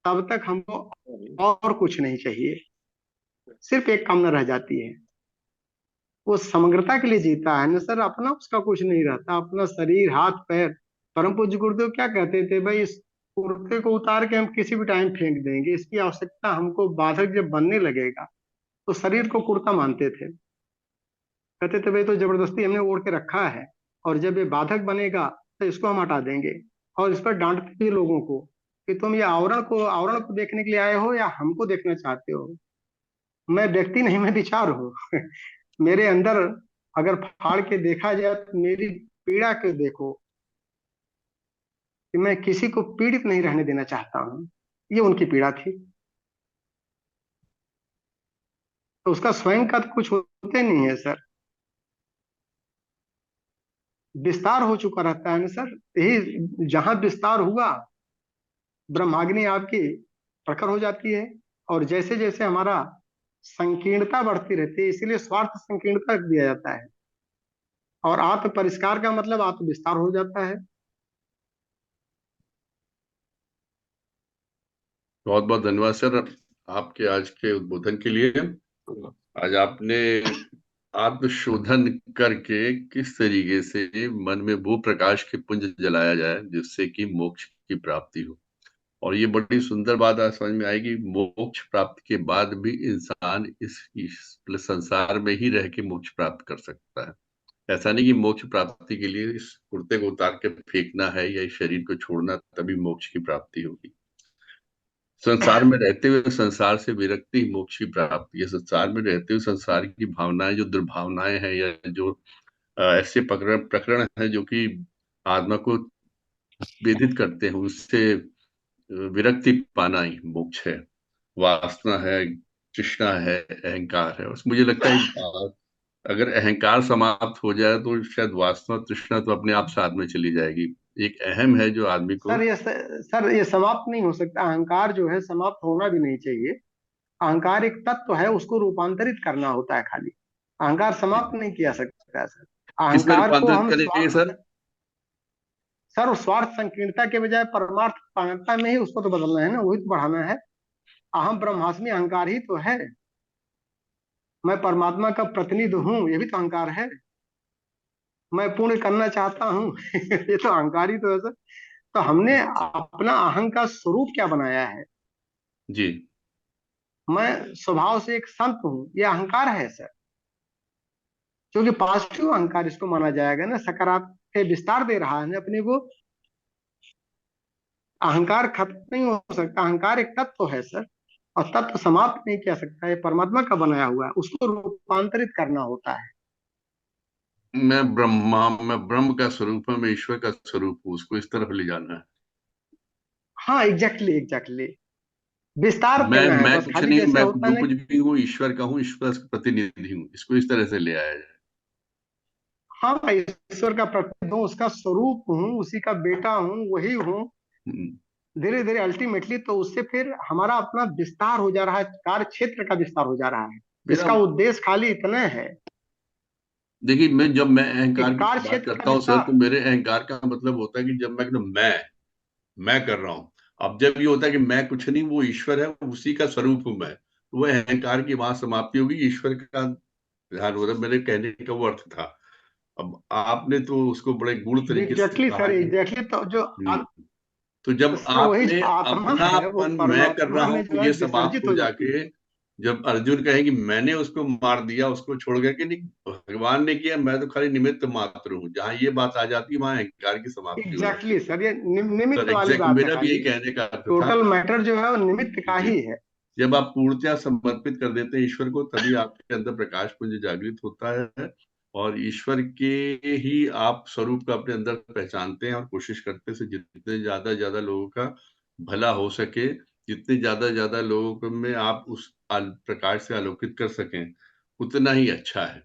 Speaker 2: तब तक हमको और कुछ नहीं चाहिए। सिर्फ एक कामना रह जाती है, वो समग्रता के लिए जीता है ना सर। अपना उसका कुछ नहीं रहता, अपना शरीर हाथ पैर। परम पूज्य गुरुदेव क्या कहते थे, भाई इस कुर्ते को उतार के हम किसी भी टाइम फेंक देंगे, इसकी आवश्यकता हमको बाधक जब बनने लगेगा। तो शरीर को कुर्ता मानते थे, कहते थे भाई तो जबरदस्ती हमने ओढ़ के रखा है, और जब ये बाधक बनेगा तो इसको हम हटा देंगे। और इस पर डांटते थे लोगों को कि तुम ये आवरण को देखने के लिए आए हो या हमको देखना चाहते हो। मैं व्यक्ति नहीं, मैं विचार हूँ। मेरे अंदर अगर फाड़ के देखा जाए तो मेरी पीड़ा को देखो, कि मैं किसी को पीड़ित नहीं रहने देना चाहता हूँ। ये उनकी पीड़ा थी। तो उसका स्वयं का तो कुछ होते नहीं है सर, विस्तार हो चुका रहता है ना सर। यही जहां विस्तार हुआ, ब्रह्माग्नि आपकी प्रखर हो जाती है। और जैसे जैसे हमारा संकीर्णता बढ़ती रहती है, इसीलिए स्वार्थ संकीर्णता दिया जाता है। और आत्म परिष्कार का मतलब आत्म विस्तार हो जाता है।
Speaker 3: बहुत बहुत धन्यवाद सर आपके आज के उद्बोधन के लिए। आज आपने आत्मशोधन करके किस तरीके से मन में वो प्रकाश के पुंज जलाया जाए जिससे कि मोक्ष की प्राप्ति हो। और ये बड़ी सुंदर बात आज समझ में आएगी, मोक्ष प्राप्ति के बाद भी इंसान इस संसार में ही रह के मोक्ष प्राप्त कर सकता है। ऐसा नहीं कि मोक्ष प्राप्ति के लिए इस कुर्ते को उतार के फेंकना है या इस शरीर को छोड़ना तभी मोक्ष की प्राप्ति होगी। संसार में रहते हुए संसार से विरक्ति मोक्ष की प्राप्ति है। संसार में रहते हुए संसार की भावनाएं जो दुर्भावनाएं हैं, या जो ऐसे प्रकरण प्रकरण है जो कि आत्मा को वेधित करते हैं, उससे विरक्ति पाना ही मोक्ष है। वासना है, तृष्णा है, अहंकार है, उस मुझे लगता है अगर अहंकार समाप्त हो जाए तो शायद वासना तृष्णा तो अपने आप साथ में चली जाएगी। एक अहम है जो आदमी को।
Speaker 2: सर ये समाप्त नहीं हो सकता। अहंकार जो है समाप्त होना भी नहीं चाहिए। अहंकार एक तत्व है, उसको रूपांतरित करना होता है खाली। अहंकार समाप्त नहीं किया सकता है सर।
Speaker 3: किसमें
Speaker 2: अहंकार को
Speaker 3: रूपांतरित
Speaker 2: हम
Speaker 3: करेंगे सर?
Speaker 2: सर स्वार्थ संकीर्णता के बजाय परमार्थ पात्रता में ही उसको तो बदलना है ना, वही तो बढ़ाना है। अहम ब्रह्मास्मि अहंकार ही तो है। मैं परमात्मा का प्रतिनिधि हूँ, ये भी तो अहंकार है। मैं पुण्य करना चाहता हूँ। ये तो अहंकार ही तो है सर। तो हमने अपना अहं का स्वरूप क्या बनाया है।
Speaker 3: जी।
Speaker 2: मैं स्वभाव से एक संत हूँ, ये अहंकार है सर। क्योंकि पॉजिटिव अहंकार इसको माना जाएगा ना, सकारात्मक के विस्तार दे रहा है अपने को। अहंकार खत्म नहीं हो सकता, अहंकार एक तत्व है सर, और तत्व समाप्त नहीं किया सकता है, परमात्मा का बनाया हुआ है, उसको रूपांतरित करना होता है।
Speaker 3: मैं ब्रह्म का स्वरूप हूँ, मैं ईश्वर का स्वरूप हूँ, उसको इस तरफ ले जाना है।
Speaker 2: हाँ एग्जैक्टली एग्जैक्टली, विस्तार
Speaker 3: मैं
Speaker 2: देना है
Speaker 3: मैं
Speaker 2: बस,
Speaker 3: कुछ
Speaker 2: खाली
Speaker 3: नहीं,
Speaker 2: जैसे
Speaker 3: मैं
Speaker 2: होता है
Speaker 3: जो
Speaker 2: ना।
Speaker 3: कुछ भी हूँ ईश्वर का हूँ, ईश्वर का प्रतिनिधि हूँ, इसको इस तरह से ले आया जाए।
Speaker 2: हाँ मैं ईश्वर का प्रतिनिधि हूँ, उसका स्वरूप हूँ, उसी का बेटा हूँ, वही हूँ।
Speaker 3: हम्म।
Speaker 2: धीरे धीरे अल्टीमेटली तो उससे फिर हमारा अपना विस्तार हो जा रहा है, कार्य क्षेत्र का विस्तार हो जा रहा है।
Speaker 3: मेरा
Speaker 2: इसका उद्देश्य खाली इतना है
Speaker 3: देखिए, जब मैं
Speaker 2: कि
Speaker 3: अहंकार की
Speaker 2: कार्य
Speaker 3: बात
Speaker 2: क्षेत्र का
Speaker 3: करता हूँ सर, तो
Speaker 2: विस्तार।
Speaker 3: मेरे अहंकार का मतलब होता है कि जब मैं एकदम मैं कर रहा हूँ। अब जब ये होता है कि मैं कुछ नहीं, वो ईश्वर है, उसी का स्वरूप हूँ मैं, तो वो अहंकार की वहां समाप्ति होगी, ईश्वर का ध्यान होगा। मेरे कहने का वो अर्थ था। अब आपने तो उसको बड़े गूढ़ तरीके से
Speaker 2: एग्जैक्टली
Speaker 3: कहा
Speaker 2: सर
Speaker 3: है।
Speaker 2: एग्जैक्टली, तो जो
Speaker 3: तो जब
Speaker 2: सर वही
Speaker 3: आपने
Speaker 2: जो आत्मा है वो
Speaker 3: अपनापन मैं कर रहा
Speaker 2: परमात्मा में
Speaker 3: हूं,
Speaker 2: जो है
Speaker 3: ये समाप्त
Speaker 2: विसर्जित
Speaker 3: हो
Speaker 2: हो जाती है।
Speaker 3: जाके जब अर्जुन कहे कि मैंने उसको मार दिया, उसको छोड़ गया, कि नहीं भगवान ने किया, मैं तो खाली निमित्त मात्र हूँ, जहां ये बात आ जाती है वहां अहंकार की समाप्ति हो जाती
Speaker 2: एग्जैक्टली
Speaker 3: है।
Speaker 2: सर, ये निमित्त
Speaker 3: सर
Speaker 2: वाली
Speaker 3: एग्जैक्ट
Speaker 2: बात है
Speaker 3: मेरा भी यही
Speaker 2: खाली।
Speaker 3: कहने का अर्थ था।
Speaker 2: टोटल मैटर जो है वो निमित्त का
Speaker 3: जी,
Speaker 2: ही है।
Speaker 3: जब आप पूर्णतया समर्पित कर देते हैं ईश्वर को, तभी आपके अंदर प्रकाश पुंज जागृत होता है, और ईश्वर के ही आप स्वरूप का अपने अंदर पहचानते हैं, और कोशिश करते हैं जितने ज्यादा लोगों का भला हो सके, जितने ज्यादा लोगों में आप उस प्रकाश से आलोकित कर सकें, उतना ही अच्छा है।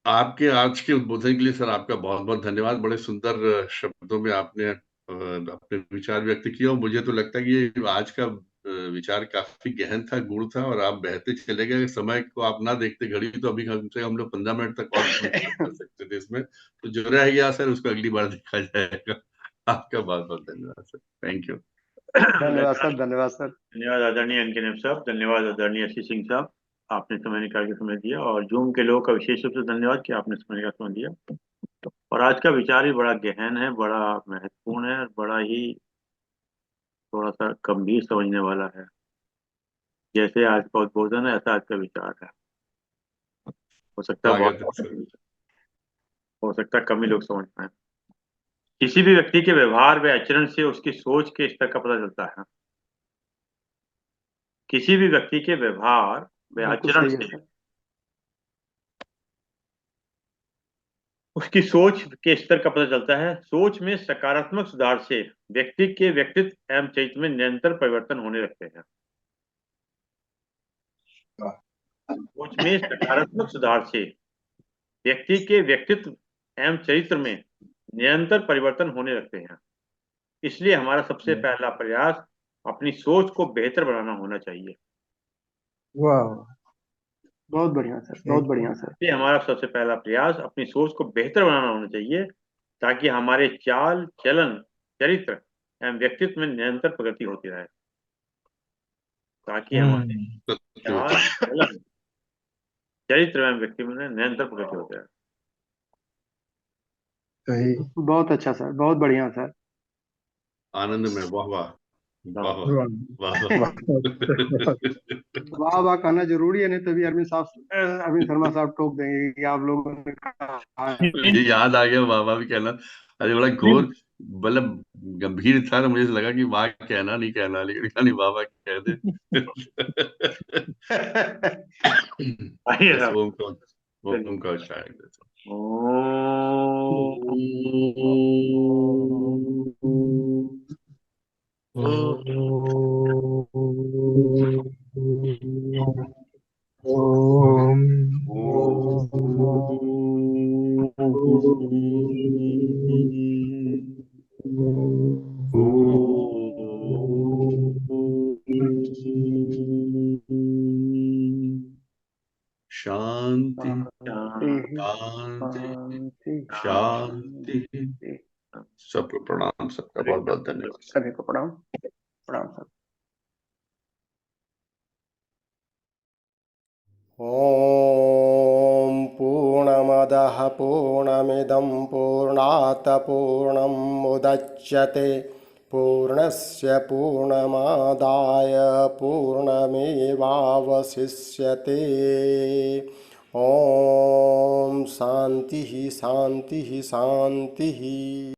Speaker 3: आपके आज के उद्बोधन के लिए सर आपका बहुत बहुत धन्यवाद। बड़े सुंदर शब्दों में आपने अपने विचार व्यक्त किए, और मुझे तो लगता है कि ये आज का विचार काफी गहन था, गूढ़ था, और आप बहते चले गए। समय को आप ना देखते घड़ी, तो अभी कम से कम हम लोग 15 मिनट तक और कर सकते थे इसमें। तो जो रह गया सर, उसको अगली बार देखा जाएगा। आपका बहुत बहुत धन्यवाद सर। Thank you.
Speaker 2: धन्यवाद सर, धन्यवाद सर।
Speaker 1: धन्यवाद आदरणीय एनके साहब, धन्यवाद आदरणीय शशि सिंह साहब, आपने समय निकाल के समय दिया, और जूम के लोगों का विशेष रूप से धन्यवाद कि आपने समय का समय दिया। और आज का विचार भी बड़ा गहन है, बड़ा महत्वपूर्ण है, और बड़ा ही थोड़ा सा गंभीर समझने वाला है। जैसे आज का उद्बोधन है, ऐसा आज का विचार है। हो सकता है
Speaker 3: स्वागत है
Speaker 1: बहुत,
Speaker 3: सर।
Speaker 1: हो सकता है कम ही लोग समझ पाए। किसी भी व्यक्ति के व्यवहार व आचरण से उसकी सोच के स्तर का पता चलता है। किसी भी व्यक्ति के व्यवहार व
Speaker 2: बिल्कुल
Speaker 1: आचरण
Speaker 2: सही है
Speaker 1: से
Speaker 2: सर।
Speaker 1: उसकी सोच के स्तर का पता चलता है। सोच में सकारात्मक सुधार से व्यक्ति के व्यक्तित्व एवं चरित्र में निरंतर परिवर्तन होने लगते हैं। सोच में सकारात्मक सुधार से व्यक्ति के व्यक्तित्व एवं चरित्र में निरंतर परिवर्तन होने लगते हैं। इसलिए हमारा सबसे पहला प्रयास अपनी सोच को बेहतर बनाना होना चाहिए।
Speaker 2: वाह, बहुत बढ़िया सर, बहुत बढ़िया सर।
Speaker 1: इसलिए हमारा सबसे पहला प्रयास अपनी सोच को बेहतर बनाना होना चाहिए, ताकि हमारे चाल चलन चरित्र एवं व्यक्तित्व में निरंतर प्रगति होती रहे। ताकि हमारे चाल चलन चरित्र एवं व्यक्तित्व में निरंतर प्रगति होती रहे।
Speaker 2: सही, बहुत अच्छा सर, बहुत बढ़िया सर।
Speaker 3: आनंद में वाह वाह वाह वाह
Speaker 2: वाह
Speaker 3: वाह
Speaker 2: वाह
Speaker 3: वाह।
Speaker 2: वाह वाह कहना जरूरी है, नहीं तो भी अरविंद साहब, अरविंद शर्मा साहब टोक देंगे कि आप लोगों ने कहा है।
Speaker 3: मुझे याद आ गया वाह वाह भी कहना। अरे बड़ा घोर, मतलब गंभीर था, तो मुझे लगा कि वाह कहना नहीं कहना, लेकिन कहा नहीं वाह वाह कह दे।
Speaker 1: आइए
Speaker 3: बस
Speaker 1: साहब,
Speaker 3: ओम का उच्चारण।
Speaker 1: ओम।
Speaker 3: शांति शांति
Speaker 2: शांति
Speaker 3: शांति।
Speaker 2: शांति।
Speaker 3: सबको प्रणाम, सबका बहुत बहुत धन्यवाद।
Speaker 2: सभी को प्रणाम, प्रणाम सर। ॐ पूर्णमदः पूर्णमिदं पूर्णात् पूर्णमुदच्यते पूर्णस्य पूर्णमादाय पूर्णमेवावशिष्यते। ॐ
Speaker 5: ओम शांति शांति शांति।